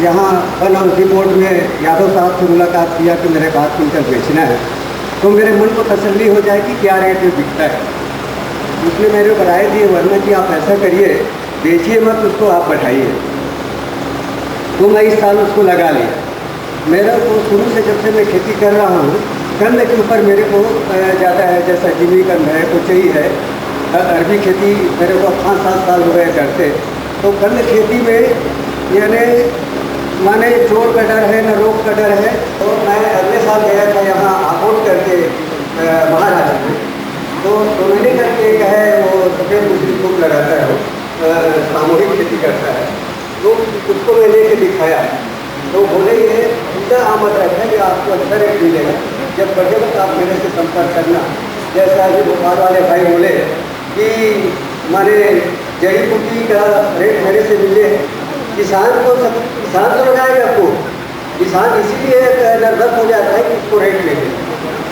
यहाँ वन हाउसिंग बोर्ड में यादव साहब से मुलाकात किया कि मेरे 5 कुंटल बेचना है, तो मेरे मन को तसल्ली हो जाए कि क्या रेट में बिकता है। उसने मेरे को राय दी, वरना कि आप ऐसा करिए, बेचिए मत उसको, आप बढ़ाइए। तो मैं इस साल उसको लगा लिया। मेरा को शुरू से जब से मैं खेती कर रहा हूँ, कंद के ऊपर मेरे को ज़्यादा है, जैसा जिमी कंद है, कोचई है, अरबी खेती मेरे को 5-7 साल हो गए करते। तो कंद खेती में यानी माने चोर का डर है, न रोग का डर है। तो मैं अगले साल गया था यहाँ आपोट करके महाराष्ट्र में, तो मैंने करके एक है वो सफ़ेद दूसरी फूल लगाता है, वो सामूहिक खेती करता है, तो उसको मैं लेके दिखाया। तो बोले ये इतना आमद है कि आपको अच्छा रेट मिलेगा, जब बढ़ेगा तो आप मेरे से संपर्क करना। जैसा अभी भोपाल वाले भाई बोले कि माने जड़ी बूटी का रेट मेरे से मिले, किसान तो लगाएगा आपको, किसान इसीलिए नर्वस हो जाता है कि इसको रेट मिले।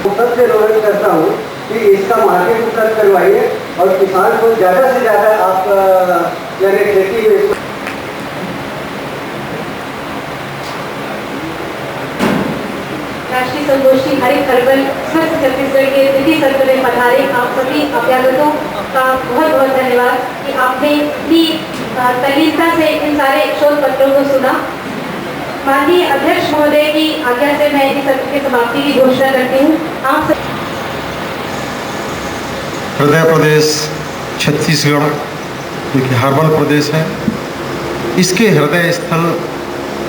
तो सबसे अनुरोध करता हूँ कि इसका मार्केट उपलब्ध करवाइए, और किसान को ज़्यादा से ज़्यादा आप यानी खेती में राष्ट्रीय संगोष्ठी हरित हर्बल स्वस्थ छत्तीसगढ़ के विधि सत्र में पधारे आप सभी अभ्यागतों का बहुत बहुत धन्यवाद कि आपने इतनी तल्लीनता से इन सारे शोध पत्रों को सुना। माननीय अध्यक्ष महोदय की आज्ञा से मैं इस सत्र की समाप्ति की घोषणा करती हूँ। आप हृदय प्रदेश छत्तीसगढ़ जो कि हर्बल प्रदेश है, इसके हृदय स्थल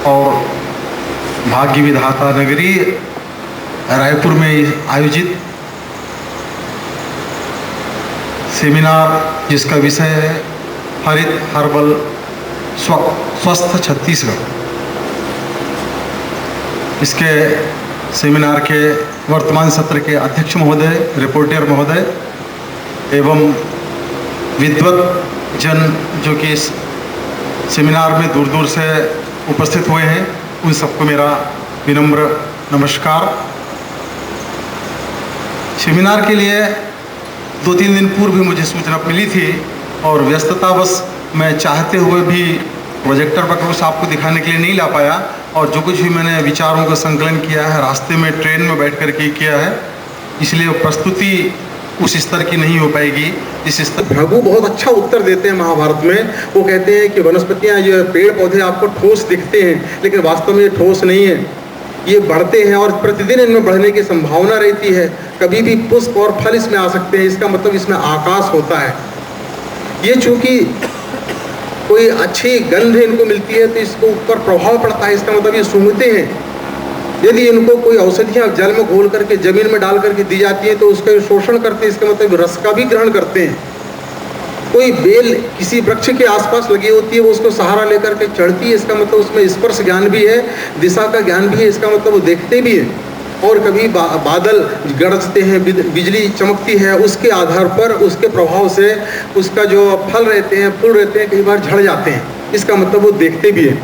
और भाग्य विधाता नगरी रायपुर में आयोजित सेमिनार, जिसका विषय है हरित हर्बल स्वस्थ छत्तीसगढ़, इसके सेमिनार के वर्तमान सत्र के अध्यक्ष महोदय, रिपोर्टर महोदय एवं विद्वत जन जो कि इस सेमिनार में दूर दूर से उपस्थित हुए हैं, उन सबको मेरा विनम्र नमस्कार। सेमिनार के लिए 2-3 दिन पूर्व भी मुझे सूचना मिली थी, और व्यस्ततावश मैं चाहते हुए भी प्रोजेक्टर पर कुछ आपको दिखाने के लिए नहीं ला पाया, और जो कुछ भी मैंने विचारों का संकलन किया है रास्ते में ट्रेन में बैठ कर के किया है, इसलिए प्रस्तुति उस स्तर की नहीं हो पाएगी जिस स्तर। भृगु बहुत अच्छा उत्तर देते हैं महाभारत में। वो कहते हैं कि वनस्पतियाँ जो पेड़ पौधे आपको ठोस दिखते हैं, लेकिन वास्तव में ये ठोस नहीं है, ये बढ़ते हैं और प्रतिदिन इनमें बढ़ने की संभावना रहती है। कभी भी पुष्प और फल इसमें आ सकते हैं, इसका मतलब इसमें आकाश होता है। ये चूँकि कोई अच्छी गंध इनको मिलती है तो इसको ऊपर प्रभाव पड़ता है, इसका मतलब ये सूंघते हैं। यदि इनको कोई औषधियाँ जल में घोल करके जमीन में डाल करके दी जाती हैं तो उसका शोषण करते हैं, इसका मतलब रस का भी ग्रहण करते हैं। कोई बेल किसी वृक्ष के आसपास लगी होती है, वो उसको सहारा लेकर के चढ़ती है, इसका मतलब उसमें स्पर्श ज्ञान भी है, दिशा का ज्ञान भी है, इसका मतलब वो देखते भी है। और कभी बादल गरजते हैं, बिजली चमकती है, उसके आधार पर उसके प्रभाव से उसका जो फल रहते हैं, फूल रहते हैं, कई बार झड़ जाते हैं, इसका मतलब वो देखते भी है।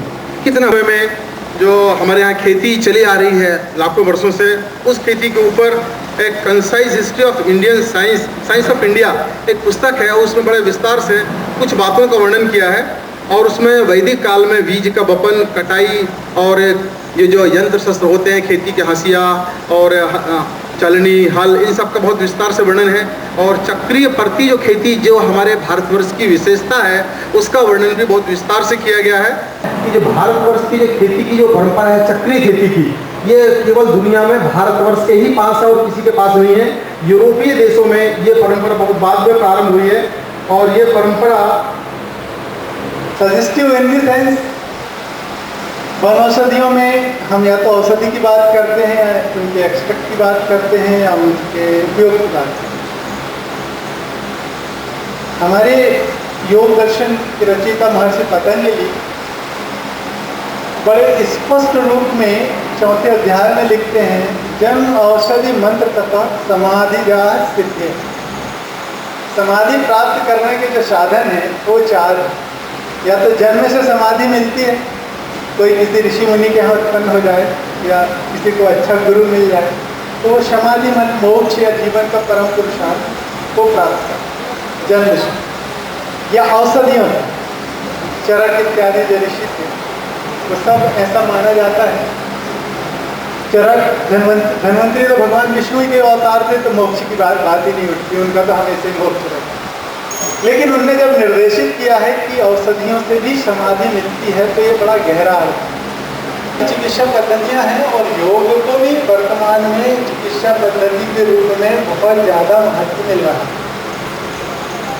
कितना में जो हमारे यहाँ खेती चली आ रही है लाखों वर्षों से, उस खेती के ऊपर एक concise history of Indian science of India एक पुस्तक है, उसमें बड़े विस्तार से कुछ बातों का वर्णन किया है। और उसमें वैदिक काल में बीज का बपन, कटाई और ये जो यंत्र शस्त्र होते हैं, खेती के हंसिया और चलनी, हल, इन सब का बहुत विस्तार से वर्णन है। और चक्रीय प्रति जो खेती जो हमारे भारतवर्ष की विशेषता है, उसका वर्णन भी बहुत विस्तार से किया गया है कि जो भारतवर्ष की जो खेती की जो परंपरा है चक्रीय खेती की, ये केवल दुनिया में भारतवर्ष के ही पास है और किसी के पास नहीं है। यूरोपीय देशों में ये परंपरा बहुत बाद में प्रारंभ हुई है और ये परंपरा suggestive in the sense one औषधियों में हम या तो औषधि की बात करते हैं, या उनके एक्सट्रैक्ट की बात करते हैं, या उनके उपयोग की बात करते हैं। हमारे योग दर्शन के रचयिता महर्षि पतंजलि बड़े स्पष्ट रूप में 4थे अध्याय में लिखते हैं, जन्म औषधि मंत्र तथा समाधि सिद्धि। समाधि प्राप्त करने के जो साधन है वो 4 है। या तो जन्म से समाधि मिलती है, कोई किसी ऋषि मुनि के यहाँ उत्पन्न हो जाए या किसी को अच्छा गुरु मिल जाए तो वो समाधि मन मोक्ष या जीवन का परम पुरुषार्थ को प्राप्त कर जन्म से। या औषधियों चरक इत्यादि जो ऋषि थे वो सब ऐसा माना जाता है। चरक धन्वंतरी तो भगवान विष्णु के अवतार थे तो मोक्ष की बात ही नहीं उठती, उनका तो हमेशा ही मोक्ष रहता। लेकिन उनने जब निर्देशित किया है कि औषधियों से भी समाधि मिलती है तो ये बड़ा गहरा अर्थ है। चिकित्सा पद्धतियाँ हैं और योग को भी वर्तमान में चिकित्सा पद्धति के रूप में बहुत ज़्यादा महत्व मिल रहा है।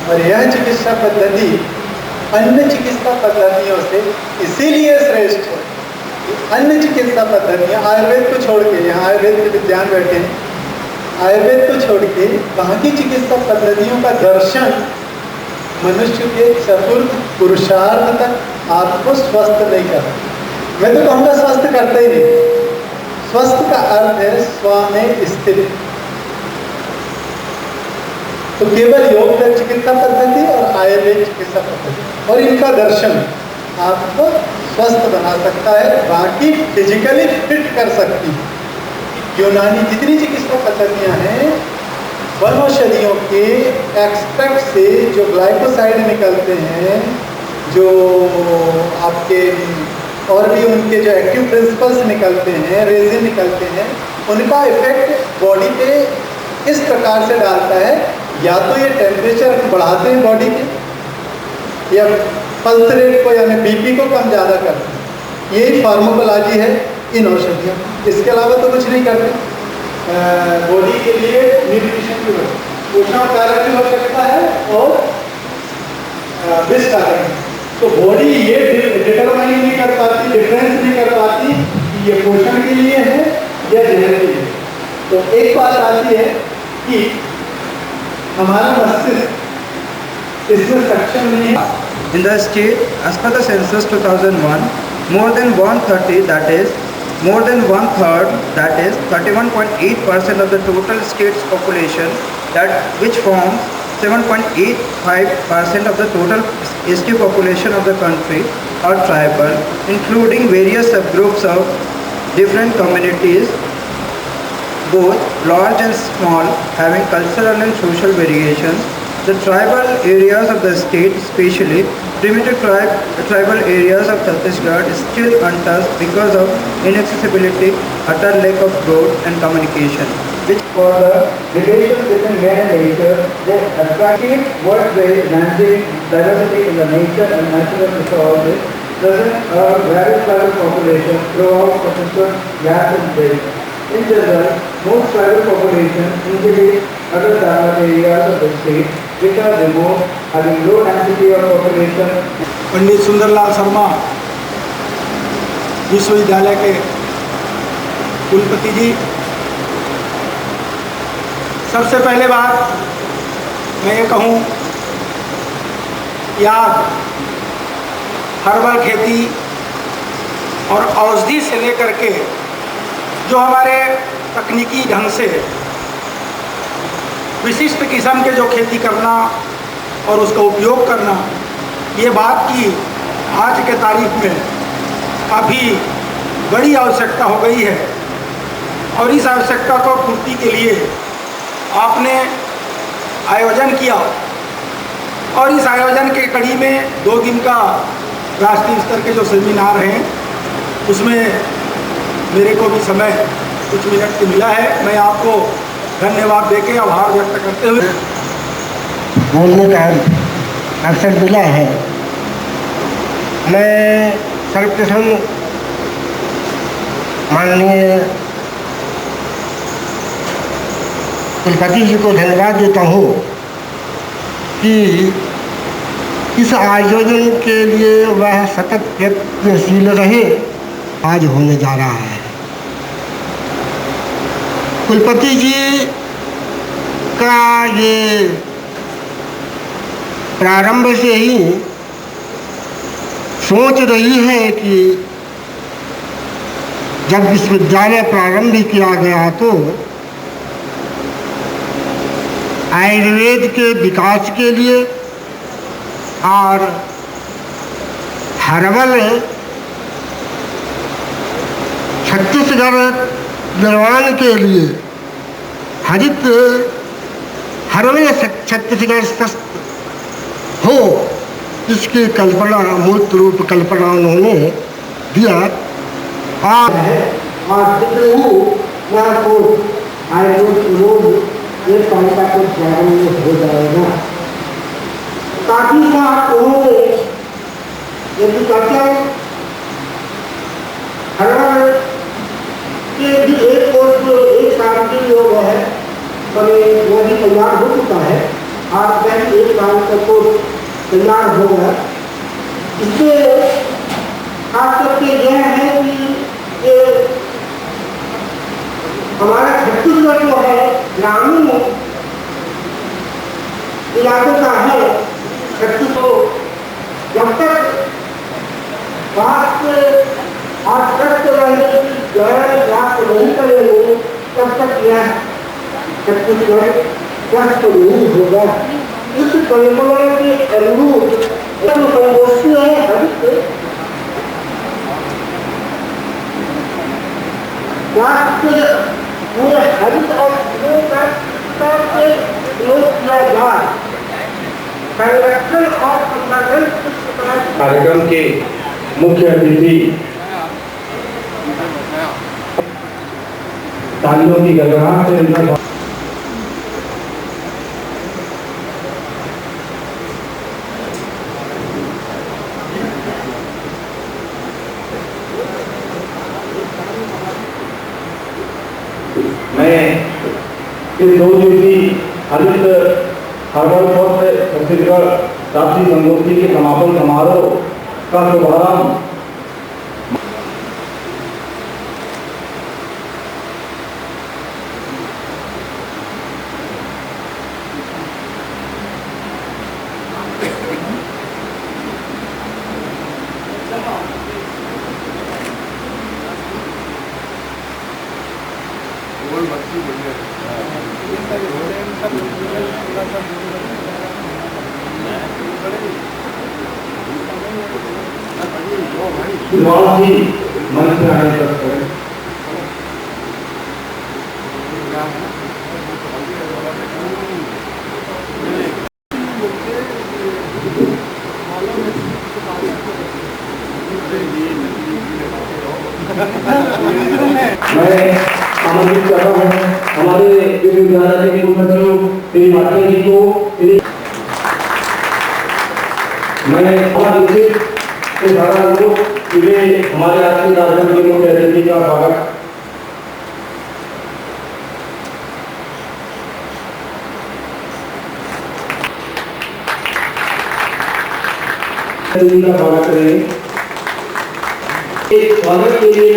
और यह चिकित्सा पद्धति अन्य चिकित्सा पद्धतियों से इसीलिए श्रेष्ठ है। अन्य चिकित्सा पद्धतियाँ आयुर्वेद को छोड़ के, यहाँ आयुर्वेद के विद्वान बैठे हैं, आयुर्वेद को छोड़ के वहाँ की चिकित्सा पद्धतियों का दर्शन मनुष्य के चतुर्थ पुरुषार्थ तक आपको स्वस्थ नहीं करता। मैं तो कहूँगा स्वस्थ करते ही नहीं। स्वस्थ का अर्थ है स्व में स्थित। तो केवल योग चिकित्सा पद्धति और आयुर्वेद चिकित्सा पद्धति और इनका दर्शन आपको स्वस्थ बना सकता है, बाकी फिजिकली फिट कर सकती है। यूनानी जितनी चिकित्सा पद्धतियाँ हैं, वनौषधियों के एक्सट्रैक्ट से जो ग्लाइकोसाइड निकलते हैं, जो आपके और भी उनके जो एक्टिव प्रिंसिपल्स निकलते हैं, रेजिन निकलते हैं, उनका इफेक्ट बॉडी पे इस प्रकार से डालता है, या तो ये टेम्परेचर बढ़ाते हैं बॉडी के, या पल्स रेट को यानी बीपी को कम ज़्यादा करते हैं। यही फार्माकोलॉजी है इन औषधियों। इसके अलावा तो कुछ नहीं करते। बॉडी के लिए न्यूट्रिशन की पोषण कारक भी हो सकता है और विष कारक। तो बॉडी ये डिटरमाइन नहीं कर पाती, डिफरेंस नहीं कर पाती कि ये पोषण के लिए है या जहर के लिए। तो एक बात आती है कि हमारा मस्तिष्क इसमें सक्षम नहीं है। In the state, as per the census 2001, more than 130, that is more than 1/3, that is 31.8% of the total state's population, that which forms 7.85% of the total ST population of the country, are tribal, including various subgroups of different communities, both large and small, having cultural and social variations. The tribal areas of the state, especially primitive tribal areas of Chhattisgarh, is still untouched because of inaccessibility, utter lack of road and communication. Which for the relations between man and nature, they attractive worldway enhancing diversity in the nature and natural resources, present a very tribal population throughout potential gaps in space. In general, most tribal populations indicate other tribal areas of the state which are remote, having low density of population. Pandit Sundarlal Sharma विश्वविद्यालय के कुलपति जी, सबसे पहले बात मैं ये कहूँ कि आज हर्बल खेती और औषधि से लेकर के जो हमारे तकनीकी ढंग से विशिष्ट किस्म के जो खेती करना और उसका उपयोग करना, ये बात की आज के तारीख में काफ़ी बड़ी आवश्यकता हो गई है। और इस आवश्यकता को पूर्ति के लिए आपने आयोजन किया और इस आयोजन के कड़ी में 2 दिन का राष्ट्रीय स्तर के जो सेमिनार हैं उसमें मेरे को भी समय कुछ मिनट मिला है। मैं आपको धन्यवाद देके आभार व्यक्त करते हुए बोलने का अवसर मिला है। मैं सर्वप्रथम माननीय कुलपति जी को धन्यवाद देता हूँ कि इस आयोजन के लिए वह सतत प्रयत्नशील रहे, आज होने जा रहा है। कुलपति जी का ये प्रारंभ से ही सोच रही है कि जब विश्वविद्यालय प्रारंभ किया गया तो आयुर्वेद के विकास के लिए और हर्बल छत्तीसगढ़ निर्माण के लिए हरित हर्बल छत्तीसगढ़ स्वस्थ हो, इसकी कल्पना मूर्त रूप कल्पना उन्होंने दिया। और एक तालिका को प्रारंभ हो जाएगा। काफी साथ उन्होंने एग्रीकल्चर हर्बल के भी एक कोर्स 1 साल के योग है, पर वो भी तैयार हो चुका है। आज तक 1 साल का कोर्स तैयार हो गया। इससे खास करके यह है कि ये हमारा छत्तीसगढ़ जो है ग्रामीण इलाकों का है। छत्तीसगढ़ जब तक स्वास्थ्य और स्वस्थ रहने की गैर प्राप्त नहीं करेंगे तब तक यह छत्तीसगढ़ स्वस्थ नहीं होगा। इस परिकल्पना के अनुरूप संगोष्ठी है हरित स्वास्थ्य पूरे हरित और संरक्षण और संवर्धन कार्यक्रम के मुख्य अतिथि तालियों की गड़गड़ाहट से इस 2 दिवसीय हरित हर्बल छत्तीसगढ़ राष्ट्रीय संगोष्ठी के समापन समारोह का शुभारंभ बहुत ही मन से आने तक है। मैं आमंत्रित करता हूँ हमारे विश्वविद्यालय के कुलपतियों श्री भाटिया जी को। मैं हमारे आज के कार्यक्रम के मुख्य अतिथि का स्वागत करें। स्वागत के लिए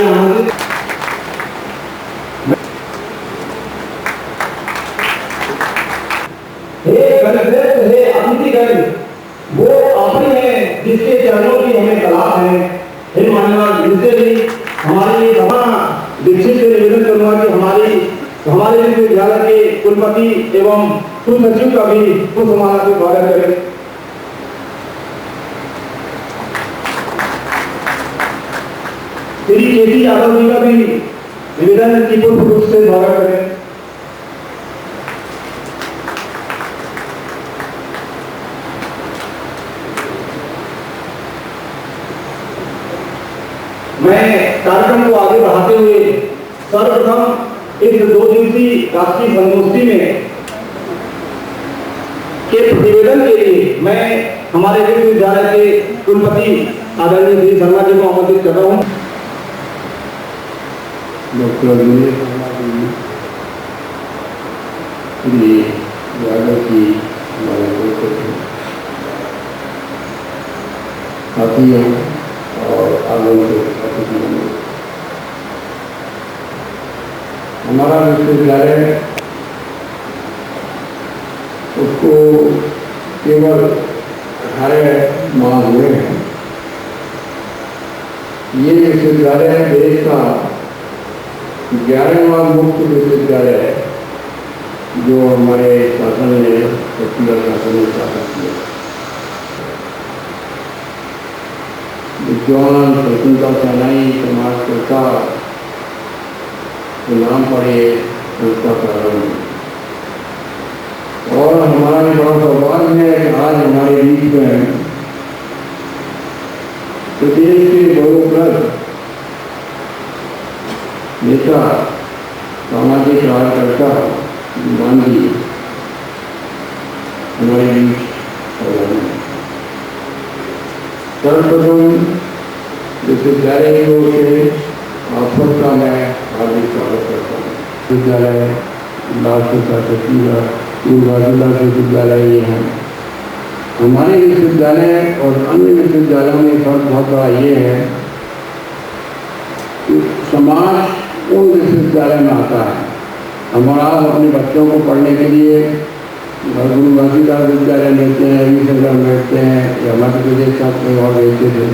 सभा दीक्षित से निवेदन करूंगा कि हमारे विश्वविद्यालय के कुलपति एवं कुलसचिव का भी पुष्पमाला से स्वागत करें। श्री केसी यादव जी का भी निवेदन की पूर्ण रूप से स्वागत करें। मैं कार्यक्रम को आगे बढ़ाते हुए सर्वप्रथम इस 2 दिवसीय राष्ट्रीय संगोष्ठी में के प्रतिवेदन के लिए मैं हमारे विश्वविद्यालय के कुलपति आदरणीय श्री शर्मा जी को आमंत्रित कर रहा हूँ। डॉक्टर विनय शर्मा जी यादव की साथियों और हमारा विश्वविद्यालय उसको केवल 18 माह हुए हैं। ये विश्वविद्यालय देश का 11वां मुक्त विश्वविद्यालय है जो हमारे शासन ने छत्तीसगढ़ शासन ने स्थापित किया। विद्वान स्वतंत्रता सेनानी समाजकर्ता के नाम पर ये संस्था प्रारंभ और हमारा भी बड़ा सौभाग्य है कि आज हमारे बीच में प्रदेश के बहुप्रद नेता सामाजिक कार्यकर्ता गांधी हमारे बीच सर्वप्रथम विश्वविद्यालय की ओर से आप सबका मैं हार्दिक स्वागत करता हूँ। विद्यालय विश्वविद्यालय ये हैं। हमारे विश्वविद्यालय और अन्य विश्वविद्यालयों में फर्क बहुत बड़ा ये है कि समाज उन विश्वविद्यालय में आता है। हमारा अपने बच्चों को पढ़ने के लिए गुरु घासीदास विद्यालय लेते हैं, रविशंकर बैठते हैं या मध्य प्रदेश का कोई और भेजते थे,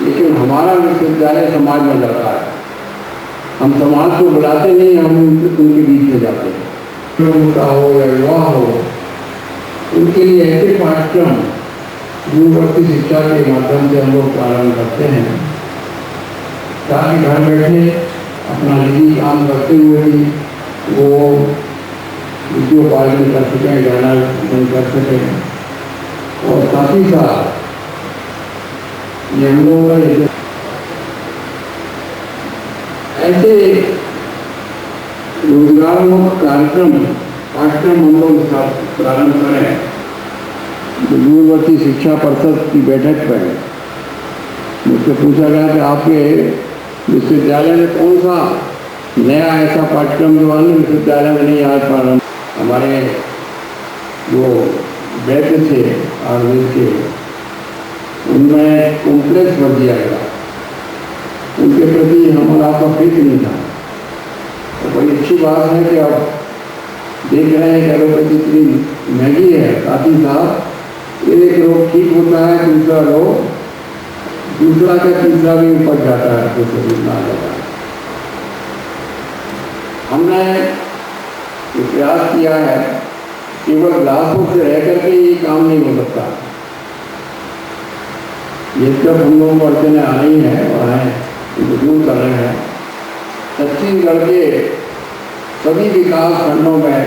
लेकिन हमारा विश्वविद्यालय समाज में जाता है। हम समाज को बुलाते नहीं, हम उनके बीच में जाते हैं। उनका हो या युवा हो, उनके लिए ऐसे पाठ्यक्रम दूरवर्ती शिक्षा के माध्यम से हम लोग प्रारंभ करते हैं ताकि घर बैठे अपना निजी काम करते हुए भी वो उद्योपार्जन कर सकें, ज्ञान कर सकें और साथ ही साथ ये हम लोगों का ऐसे रोजगारोन्मुख कार्यक्रम पाठ्यक्रम हम लोग प्रारंभ करें। दूरवर्ती शिक्षा परिषद की बैठक पर मुझसे पूछा गया कि आपके विश्वविद्यालय में कौन सा नया ऐसा पाठ्यक्रम जो अन्य विश्वविद्यालय में नहीं आज प्रारंभ। हमारे जो वैद्य थे आयुर्वेद के, उनमें कॉम्प्लेक्स भर दिया गया। उनके प्रति हमारा आपका फिक्र नहीं था। तो बड़ी अच्छी बात है कि आप देख रहे हैं कि एलोपैथी इतनी महंगी है, साथ ही साथ एक रोग ठीक होता है, दूसरा का तीसरा भी ऊपर जाता है, तो समझना आ जाता है। हमने प्रयास किया है केवल ग्राहकों से रह करके ये काम नहीं हो सकता। ये जब हम लोगों को अड़चने आ रही हैं और आए दूर कर रहे हैं, छत्तीसगढ़ के सभी विकास खंडों में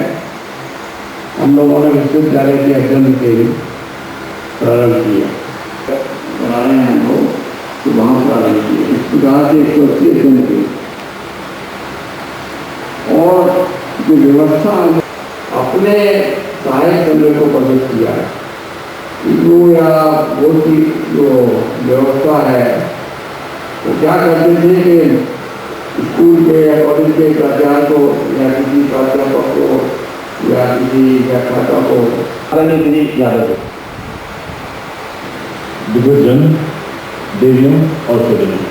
हम लोगों ने विश्वविद्यालय के अध्ययन के प्रारंभ किया बना रहे हैं हम लोग, तो वहाँ प्रारंभ किए। इस प्रकार से 180 अध्ययन किए और जो व्यवस्था अपने सहायक केंद्र को प्रदर्शित किया है, वो या वो की जो व्यवस्था है वो क्या करते थे कि स्कूल के या कॉलेज के प्राचार्य को या किसी प्राध्यापक को या किसी व्याख्याता को याद दिग्गजन देवियों और सदनों,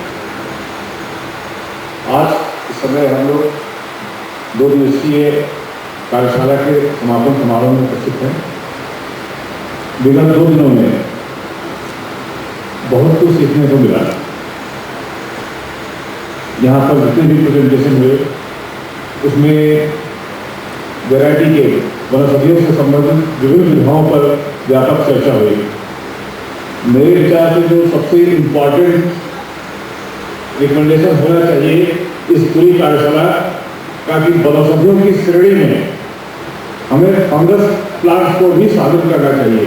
आज इस समय हम लोग 2 दिवसीय कार्यशाला के समापन समारोह में उपस्थित हैं। विगत 2 दिनों में बहुत कुछ सीखने को मिला। यहाँ पर जितने भी प्रेजेंटेशन हुए उसमें वैरायटी के वनस्पतियों से संबंधित विभिन्न विधाओं पर व्यापक चर्चा हुई। मेरे विचार से जो सबसे इम्पॉर्टेंट रिकमेंडेशन होना चाहिए इस पूरी कार्यशाला का कि वनस्पतियों की श्रेणी में हमें फंगस प्लांट्स को भी शामिल करना चाहिए,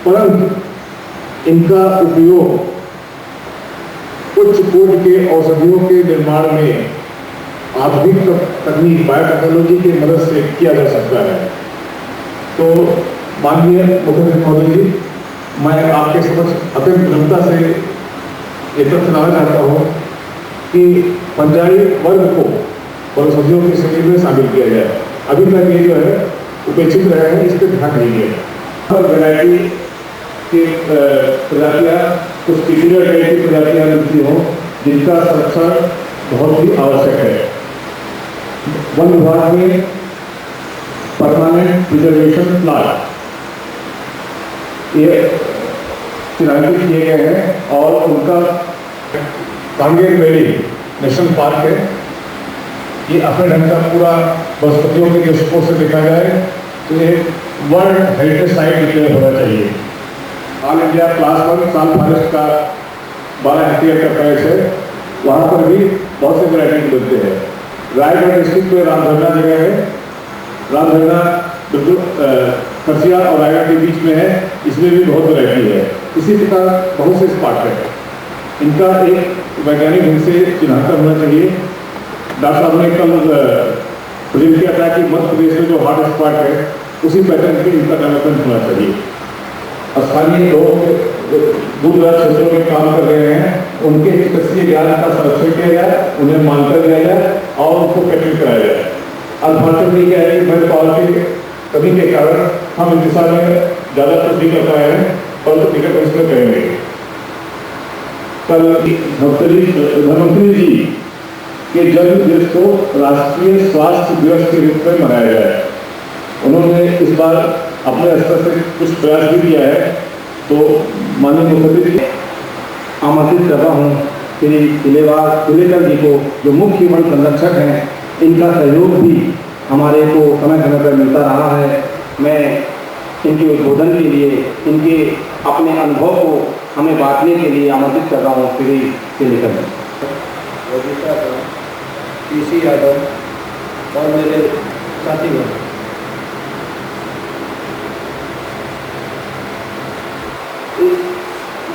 परंतु इनका उपयोग उच्च कोटि के औषधियों के निर्माण में आधुनिक तकनीक बायोटेक्नोलॉजी की मदद से किया जा सकता है। तो माननीय मुख्यमंत्री महोदय जी, मैं आपके समक्ष अत्यंत प्रसन्नता से ये तथ्य लाना चाहता हूँ कि पंचायत वर्ग को वनस्पतियों की श्रेणी में शामिल किया जाए। अभी तक ये जो है उपेक्षित रहे हैं, इस पर ध्यान नहीं दिया। वैरायटी की प्रजातियाँ कुछ पिछले टाइप की प्रजातियाँ मिलती हों जिनका संरक्षण बहुत ही आवश्यक है। वन विभाग में परमानेंट प्रिजर्वेशन प्लान ये चिन्हित किए गए हैं और उनका कांगेर वैली नेशनल पार्क है। ये अपने ढंग का पूरा वनस्पतियों के दृष्टिकोण से देखा जाए तो ये वर्ल्ड हेरिटेज साइट डिक्लेयर होना चाहिए। ऑल इंडिया क्लास 1 साल फॉरेस्ट का 12 हेक्टेयर का पैच है, वहाँ पर भी बहुत से वैरायटी मिलते हैं। रायगढ़ डिस्ट्रिक्ट में रामधरना जगह है, रामधरना बिल्कुल खरसिया और रायगढ़ के बीच में है, इसमें भी बहुत वैरायटी है। इसी प्रकार बहुत से स्पॉट है, इनका एक वैज्ञानिक ढंग से चिन्हांकन होना चाहिए। डॉक्टर साहब ने कल प्रेजेंट किया था कि मध्य प्रदेश में जो हॉट स्पॉट है उसी पैटर्न पे इनका डेवलपमेंट होना चाहिए। स्थानीय लोग दूर दराज क्षेत्रों में काम कर रहे हैं, उनके चिकित्सीय ज्ञान का संरक्षण किया जाए, उन्हें मान्यता दिया जाए और उनको प्रैक्टिस कराया जाए। अनफॉर्चुनेटली क्या है कि मैन पावर की कमी के कारण हम इस दिशा में ज़्यादा कुछ नहीं कर पाए हैं, परंतु टिकट इसमें करेंगे। कल प्रधानमंत्री जी के जन्म दिवस को राष्ट्रीय स्वास्थ्य दिवस के रूप में मनाया जाए। उन्होंने इस बार अपने स्तर से कुछ प्रयास भी किया है, तो माननीय मुख्यमंत्री जी आमंत्रित कर रहा हूँ श्री तिलेकर जी को, जो मुख्य वन संरक्षक हैं, इनका सहयोग भी हमारे को समय समय पर मिलता रहा है। मैं इनके उद्बोधन के लिए, इनके अपने अनुभव को हमें बांटने के लिए आमंत्रित कर रहा हूँ श्री तिलेकर जी। PC यादव और मेरे साथीगण, इस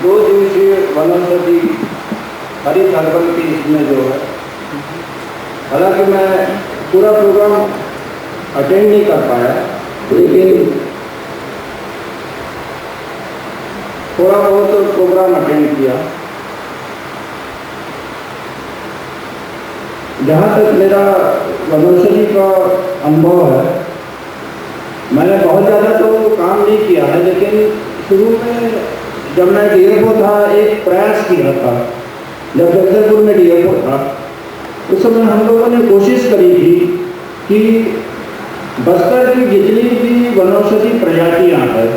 2 दिवसीय वनस्पति हरित हर्बल की इसमें जो है, हालांकि मैं पूरा प्रोग्राम अटेंड नहीं कर पाया, लेकिन थोड़ा बहुत प्रोग्राम अटेंड किया। जहाँ तक मेरा वनौषधि का अनुभव है, मैंने बहुत ज़्यादा तो काम नहीं किया है, लेकिन शुरू में जब मैं डीएफओ था एक प्रयास किया था। जब जगदलपुर में डीएफओ था उस समय हम लोगों ने कोशिश करी थी कि बस्तर की जितनी भी वनौषधि प्रजातियाँ हैं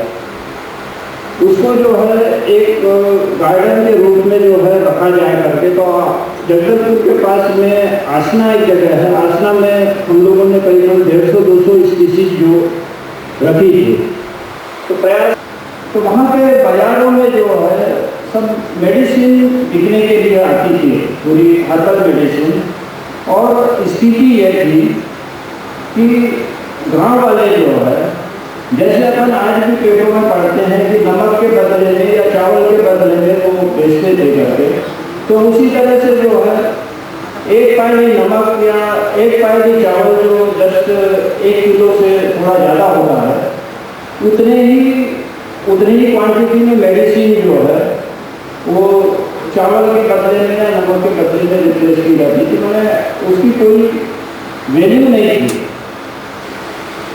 उसको जो है एक गार्डन के रूप में जो है रखा जाए करके। तो जगदलपुर के पास में आसना एक जगह है, आसना में हम लोगों ने करीबन 150-200 स्पीसीज जो रखी थी। तो प्रयास तो वहाँ के बाजारों में जो है सब मेडिसिन बिकने के लिए आती थी, पूरी हर्बल मेडिसिन। और स्थिति ये थी कि गाँव वाले जो है, जैसे अपन आज भी पेड़ों में पढ़ते हैं कि नमक के बदले में या चावल के बदले में वो बेचते थे करके, तो उसी तरह से जो है एक पाइली नमक या एक पाइली चावल जो जस्ट 1 किलो से थोड़ा ज़्यादा होता है, उतनी ही क्वांटिटी में मेडिसिन जो है वो चावल के बदले में या नमक के बदले में रिप्लेस की जाती थी। मैंने उसकी कोई वैल्यू नहीं थी।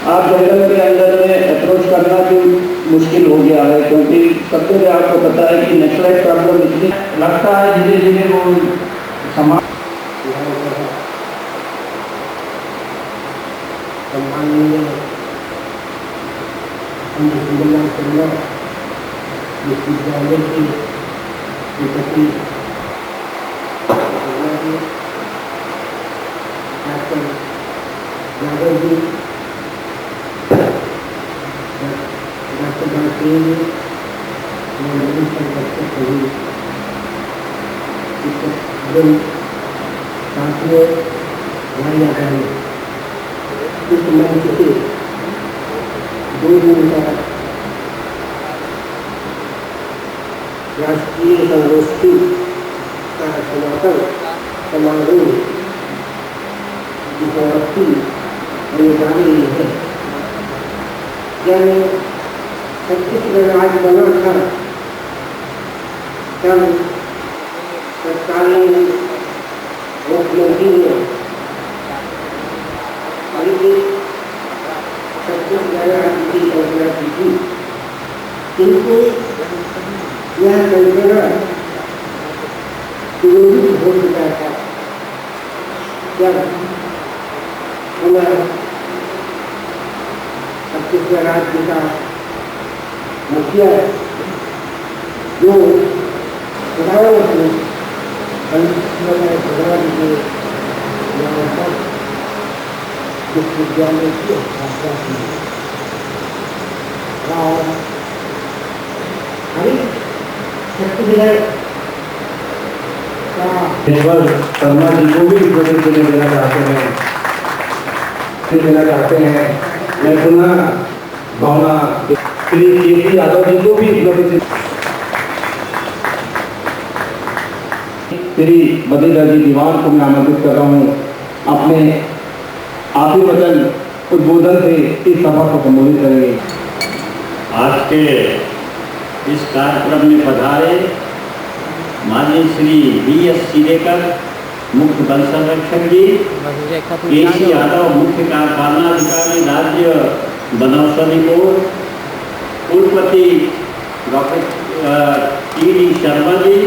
आप जंगल के अंदर में अप्रोच करना भी मुश्किल हो गया है, क्योंकि सबसे भी आपको पता है कि नेचुरल प्रॉब्लम इतनी लगता है धीरे धीरे वो समाज विश्वविद्यालय की यादव जी, डॉक्टर भारतीय जी, साथियों, हमारी आगामी इस मंच से 2 दिन का राष्ट्रीय संगोष्ठी का समापन समारोह की समाप्ति होने जा रही है। जब छत्तीसगढ़ राज्य बना था तब तत्कालीन मुख्यमंत्री ने छत्तीसगढ़ राज्य की कल्पना की थी, किंतु यह कल्पना विरोधित हो चुका था जब छत्तीसगढ़ राज्य का मुखिया जो प्रधानमंत्री विश्वविद्यालय की स्थापना की और छत्तीसगढ़ शर्मा जी को भी प्रशिक्षण देना चाहते हैं। मैं पुनः भावना श्री केसी यादव जी को भी श्री बदेला जी दीवान को मैं आमंत्रित कर रहा हूँ अपने आखिरी वचन उद्बोधन से इस सभा को संबोधित करेंगे। आज के इस कार्यक्रम में पधारे माननीय श्री B.S. सीरेकर मुख्य वन संरक्षक जी, केसी यादव मुख्य कार्यपालन अधिकारी राज्य वनौषधि बोर्ड, कुलपति doctor T.D. Sharma ji,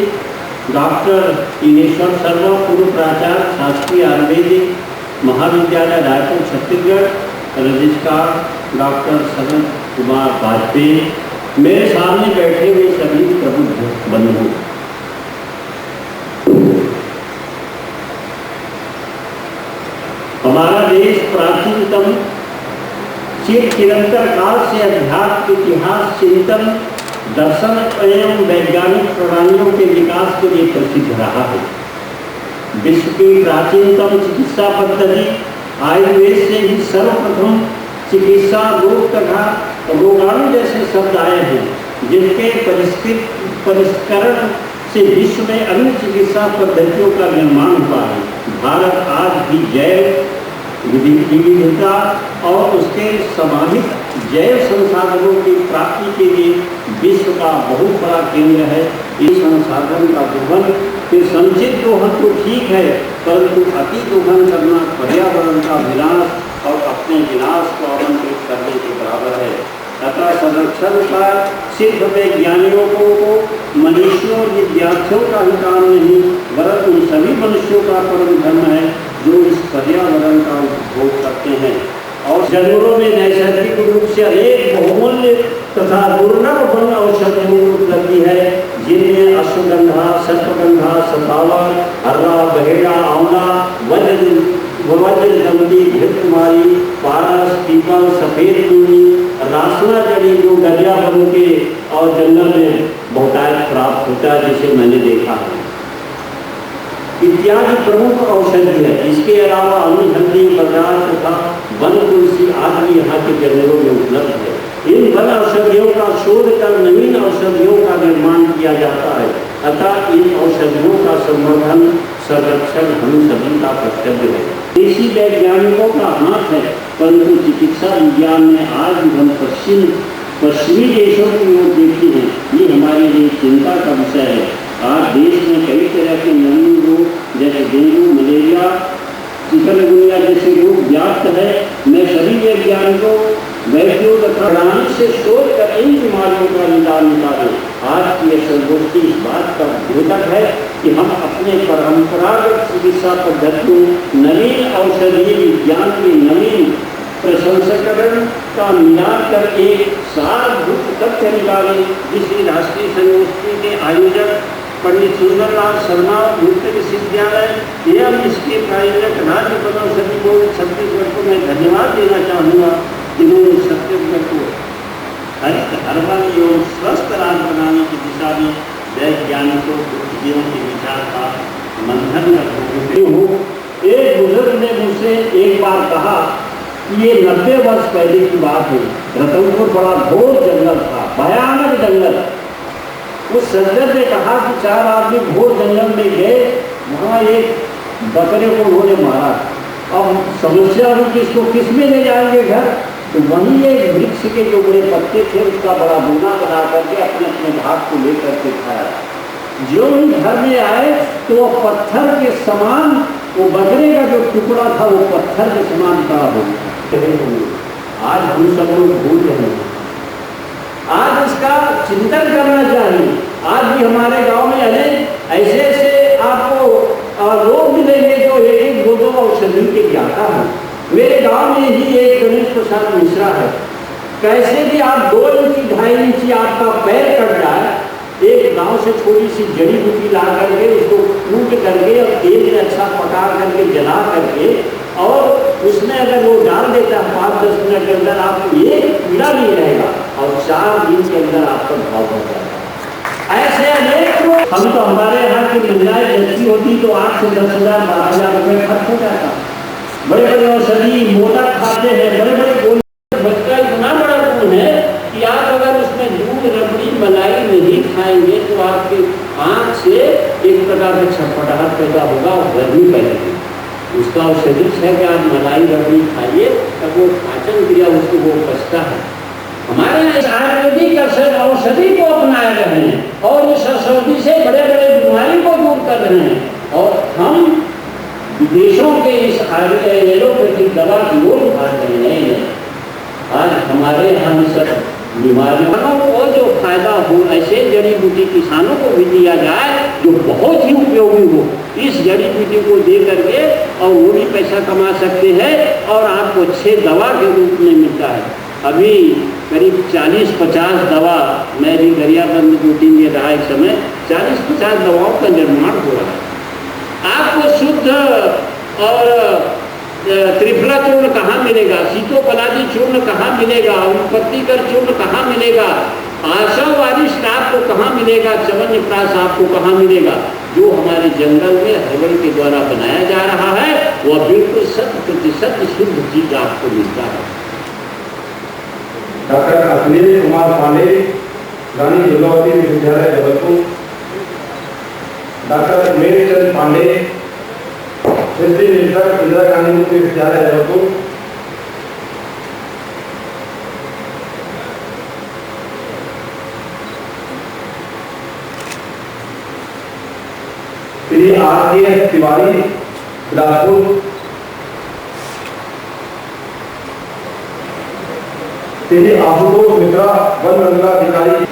doctor Dineshwar Sharma पूर्व प्राचार्य शासकीय आयुर्वेदिक महाविद्यालय रायपुर छत्तीसगढ़, रजिस्ट्रार डॉक्टर सनत कुमार वाजपेयी, मेरे सामने बैठे हुए सभी प्रबुद्ध बंधु, हमारा देश प्राचीनतम चिरंतर काल से अध्यात्म, इतिहास, चिंतन, दर्शन एवं वैज्ञानिक प्रणालियों के विकास के लिए प्रसिद्ध रहा है। विश्व की प्राचीनतम चिकित्सा पद्धति आयुर्वेद से ही सर्वप्रथम चिकित्सा रोग तथा रोगाणु जैसे शब्द आए हैं, जिनके परिष्करण से विश्व में अन्य चिकित्सा पद्धतियों का निर्माण हुआ है। भारत आज भी जैव विविधता और उसके समाहित जैव संसाधनों की प्राप्ति के लिए विश्व का बहुत बड़ा केंद्र है। इस संसाधन का दोहन, फिर संचित दोहन तो ठीक है, परंतु अति दोहन करना पर्यावरण का विनाश और अपने विनाश को आमंत्रित करने के बराबर है। अतः संरक्षण का सिर्फ वैज्ञानिकों को, मनुष्यों और विद्यार्थियों का ही काम नहीं, वरन उन सभी मनुष्यों का परम धर्म है जो इस पर्यावरण का उपभोग करते हैं और जंगलों में नैसर्गिक रूप से अनेक बहुमूल्य तथा दुर्लभ वन औषधियों की उपलब्धि है, जिनमें अश्वगंधा, सर्पगंधा, सतावर, हर्रा, बहेड़ा, आंवला, वज्रदंती, घृतकुमारी, पारस, पीपल, सफेद चूनी, रासना जड़ी जो दरिया वन के और जंगल में बहुतायत प्राप्त होता है, जिसे मैंने देखा है, इत्यादि प्रमुख औषधि है। इसके अलावा हल्दी, बदार तथा वन तुलसी आदि यहाँ के जंगलों में उपलब्ध है। इन वन औषधियों का शोध कर नवीन औषधियों का निर्माण किया जाता है। अतः इन औषधियों का संवर्धन, संरक्षण हम सभी का कर्तव्य है। देशी वैज्ञानिकों का हाथ है, परंतु चिकित्सा विज्ञान में आज भी हम पश्चिमी देशों की ओर देखते हैं। ये हमारे लिए चिंता का विषय है। आज देश में कई तरह के नवीन रोग जैसे डेंगू, मलेरिया, चिकनगुनिया जैसे रोग व्याप्त है। मैं सभी वैज्ञानिकों, वैद्यों तथा प्रणाली से शोध कर इन बीमारियों का निदान निकालें। आज की यह संगोष्ठी इस बात का द्योतक है कि हम अपने परंपरागत चिकित्सा पद्धतियों, नवीन औषधीय विज्ञान के नवीन प्रसंस्करण का मिलान कर एक सारभूत तथ्य निकालें, जिसकी राष्ट्रीय संगोष्ठी के आयोजक पंडित सुंदरलाल शर्मा नृत्य विश्वविद्यालय एवं इसके प्रायोजक राज्य वनौषधि बोर्ड छत्तीसगढ़ को मैं धन्यवाद देना चाहूँगा। इन्होंने छत्तीसगढ़ को हरित हर्बल एवं स्वस्थ राज्य बनाने की दिशा में वैज्ञानिकों बुद्धिजीवियों के विचार का मंथन करते हूँ। एक बुजुर्ग ने मुझसे एक बार कहा कि ये 90 वर्ष पहले की बात है, रतनपुर बड़ा घोर जंगल था, भयानक जंगल। उस सज्जन ने कहा कि 4 आदमी घोर जंगल में गए, वहाँ एक बकरे को उन्होंने मारा। अब समस्या हुई कि इसको किस में ले जाएंगे घर, तो वहीं एक वृक्ष के जो बड़े पत्ते थे उसका बड़ा दोना बना करके अपने अपने भाग को लेकर के खाया। जो ही घर में आए तो वो पत्थर के समान, वो बकरे का जो टुकड़ा था वो पत्थर के समान बड़ा हो गया। आज हम सब लोग भूल रहे हैं, आज इसका चिंतन करना चाहिए। आज भी हमारे गांव में ऐसे ऐसे आपको लोग मिलेंगे जो एक दो औषधि के ज्ञाता हैं। मेरे गांव में ही एक गणेश प्रसाद मिश्रा है, कैसे भी आप 2 इंची 2.5 इंची आपका पैर कट जाए, एक गांव से छोटी सी जड़ी बूटी ला करके उसको कूट करके और तेल में अच्छा पका करके जला करके और उसमें अगर वो डाल देता है 5-10 मिनट के अंदर आपको एक कीड़ा नहीं रहेगा और 4 दिन के अंदर आपका घाव हो जाएगा। ऐसे अनेक लोग, हम तो हमारे यहाँ की महिलाएं जैसी होती तो 8 से 10,000 12,000 रुपये खर्च हो जाता। बड़े बड़े औषधि मोदक खाते हैं, बड़े बड़े गोली, बच्चा इतना बड़ा गुण है कि आप अगर उसमें दूध रबड़ी मलाई नहीं खाएंगे तो आपके आँख से एक प्रकार का छटपटाहट पैदा होगा और गर्मी फैलेगी। उसका औषधि है कि आप मलाई रबड़ी खाइए, तब वो पाचन क्रिया उसको वो पचता है। हमारे यहाँ आयुर्वेदिक औषधि को अपनाए रहे हैं और इस औषधि से बड़े बड़े बीमारी को दूर कर रहे हैं और हम विदेशों के इस एलोपैथिक दवा की ओर भाग रहे हैं। आज हमारे यहाँ सब बीमारियों को जो फायदा हो, ऐसे जड़ी बूटी किसानों को भी दिया जाए जो बहुत ही उपयोगी हो। इस जड़ी बूटी को दे करके और वो भी पैसा कमा सकते हैं और आपको अच्छे दवा के रूप में मिलता है। अभी करीब 40-50 दवा, मैं भी गरियाबंद ड्यूटी में रहा एक समय, 40-50 दवाओं का निर्माण हो रहा है। आपको शुद्ध और त्रिफला चूर्ण कहाँ मिलेगा, सीतोपलादी चूर्ण कहाँ मिलेगा, उत्पत्तिकर चूर्ण कहाँ मिलेगा, आशा वारिष्ठ आपको कहाँ मिलेगा, चवन्यप्राश आपको कहाँ मिलेगा। जो हमारे जंगल में हर्बल के द्वारा बनाया जा रहा है वह बिल्कुल 100% शुद्ध चीज आपको मिलता है। डॉक्टर अखिलेश कुमार पांडे, रानी दुर्गावती विश्वविद्यालय जबलपुर। डॉक्टर उमेश चंद पांडे, श्री निष्ठा इंदिरा गांधी मुक्त विश्वविद्यालय जबलपुर। श्री आर.के. तिवारी, बिलासपुर। श्री आशुतोष मिश्रा, वन मंडलाधिकारी।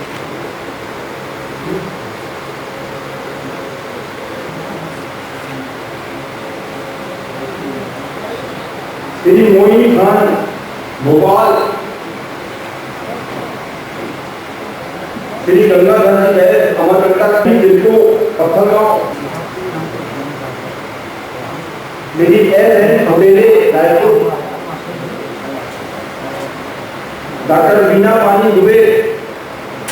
श्री मोहिनी खान, भोपाल। श्री गंगाधर जी है, अमरकंटक, जिनको पत्थरगांव। श्री एस.एन. अमेरे, रायपुर। डॉक्टर मीना पानी दुबे,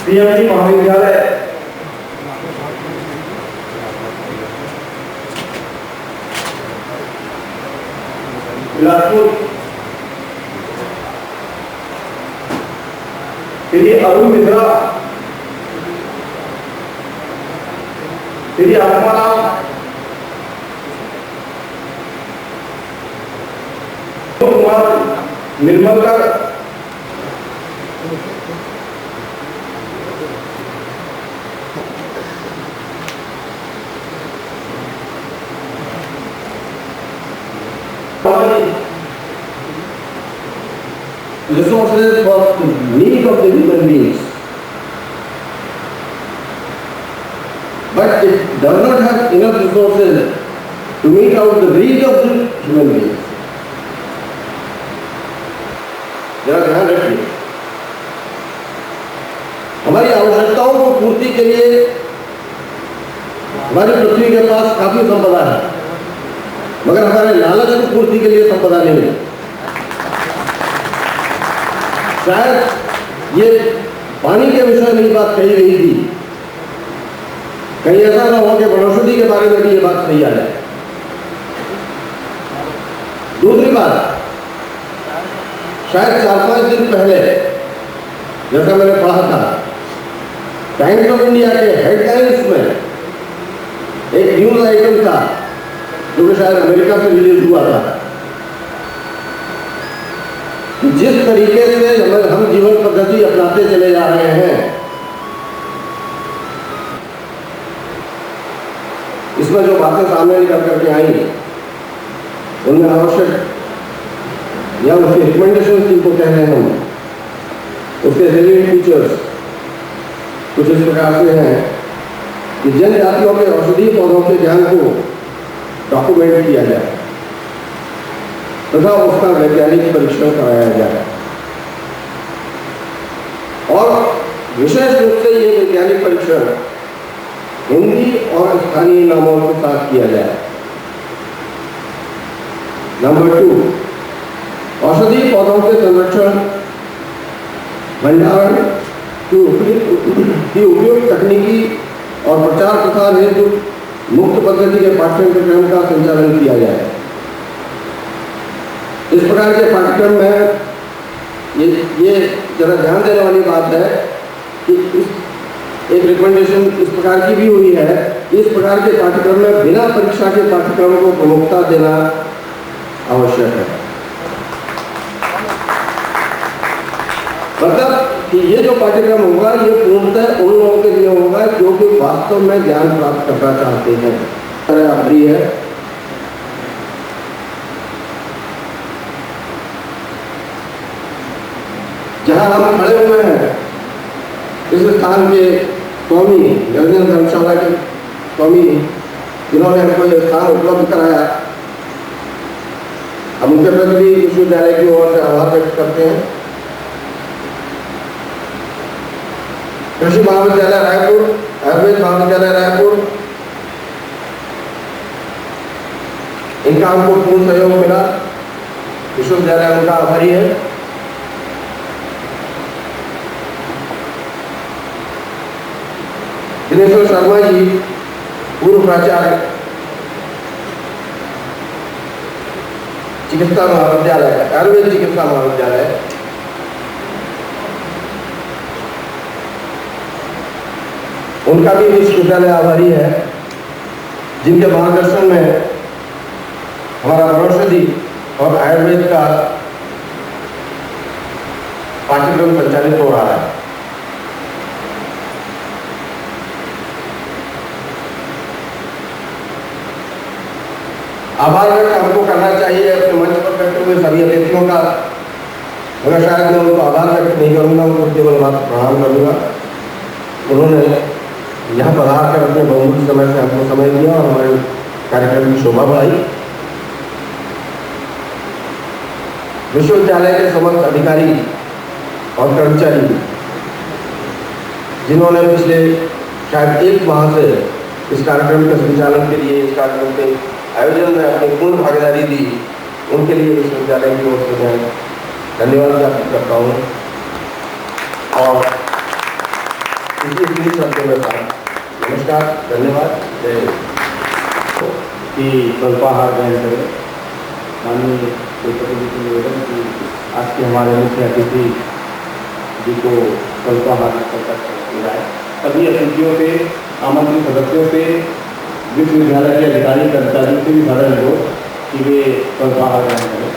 पीएमसी महाविद्यालय। Bilaspur. Shri Arun Mishra, Shri Atmaram, Kumar Nirmalkar. Resources for the need of the human beings, but it does not have enough resources to meet out the needs of the human beings. जरा ध्यान रखिए, हमारी आवश्यकताओं को पूर्ति के लिए हमारी पृथ्वी के पास काफी संपदा है, मगर हमारे लालच की पूर्ति के लिए संपदा नहीं है। शायद ये पानी के विषय में बात कही गई थी, कहीं ऐसा ना हो कि वनौषधि के बारे में भी ये बात कही आ जाए। दूसरी बात, शायद 4-5 दिन पहले जैसा मैंने पढ़ा था, टाइम्स ऑफ इंडिया के हेडलाइंस में एक न्यूज आइटम था जो कि शायद अमेरिका से रिलीज हुआ था, कि जिस तरीके से हम जीवन पद्धति अपनाते चले जा रहे हैं, इसमें जो बातें सामने निकल करके आई उनमें आवश्यक या उसके रिकमेंडेशन जिनको कह रहे हैं हम, उसके रेलिवेंट फीचर्स कुछ इस प्रकार से हैं कि जनजातियों के औषधीय पौधों के ज्ञान को डॉक्यूमेंट किया जाए तथा उसका वैज्ञानिक परीक्षण कराया जाए, और विशेष रूप से ये वैज्ञानिक परीक्षण हिंदी और स्थानीय नामों के साथ किया जाए। नंबर 2, औषधीय पौधों के संरक्षण, भंडारण की उपयुक्त तकनीकी और प्रचार प्रसार हेतु मुक्त पद्धति के पाठ्यक्रम का संचालन किया जाए। इस प्रकार के पाठ्यक्रम में ये जरा ध्यान देने वाली बात है कि एक रिकमेंडेशन इस प्रकार की भी हुई है कि इस प्रकार के पाठ्यक्रम में बिना परीक्षा के पाठ्यक्रम को प्रमुखता देना आवश्यक है। मतलब कि ये जो पाठ्यक्रम होगा ये पूर्णतः उन लोगों के लिए होगा जो कि वास्तव में ज्ञान प्राप्त करना चाहते हैं। आखिरी है, जहां हम खड़े हुए हैं इस स्थान के स्वामी गर्जन धर्मशाला के स्वामी जिन्होंने हमको ये स्थान उपलब्ध कराया, हम उनके प्रति भी विश्वविद्यालय की ओर से आभार व्यक्त करते हैं। कृषि महाविद्यालय रायपुर, आयुर्वेद महाविद्यालय रायपुर, इनका हमको पूर्ण सहयोग मिला, विश्वविद्यालय उनका आभारी है। दिनेश्वर शर्मा जी, पूर्व प्राचार्य चिकित्सा महाविद्यालय, आयुर्वेद चिकित्सा महाविद्यालय, उनका भी विश्वविद्यालय आभारी है, जिनके मार्गदर्शन में हमारा वनौषधि और आयुर्वेद का पाठ्यक्रम संचालित हो रहा है। आभार व्यक्त हमको करना चाहिए अपने मंच पर बैठे हुए सभी अतिथियों का, मगर शायद मैं उनको आभार व्यक्त नहीं करूँगा, उनको केवल मात्र प्रणाम करूँगा। उन्होंने यहाँ पधार कर अपने बहुमूल्य समय से हमको समय दिया और हमारे कार्यक्रम की शोभा बढ़ाई। विश्वविद्यालय के समस्त अधिकारी और कर्मचारी जिन्होंने पिछले शायद 1 माह से इस कार्यक्रम के संचालन के लिए, इस कार्यक्रम के आयोजन में अपनी पूर्ण भागीदारी दी, उनके लिए विश्वविद्यालय की ओर से मैं धन्यवाद ज्ञापित करता हूँ। और इसी शब्दों में था नमस्कार, धन्यवाद, जय कि अल्पाहार ग्रहण करें। माननीय राष्ट्रपति जी के निवेदन की आज के हमारे मुख्य अतिथि जी को अल्पाहार मिला है। सभी अतिथियों से, आमंत्रित सदस्यों से, विश्वविद्यालय के अधिकारी कर्मचारियों से भी सारा अनुरोध कि वे अल्पाहार ग्रहण करें।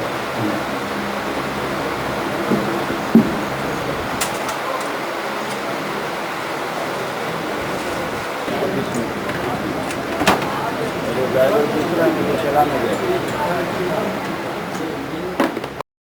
दूसरा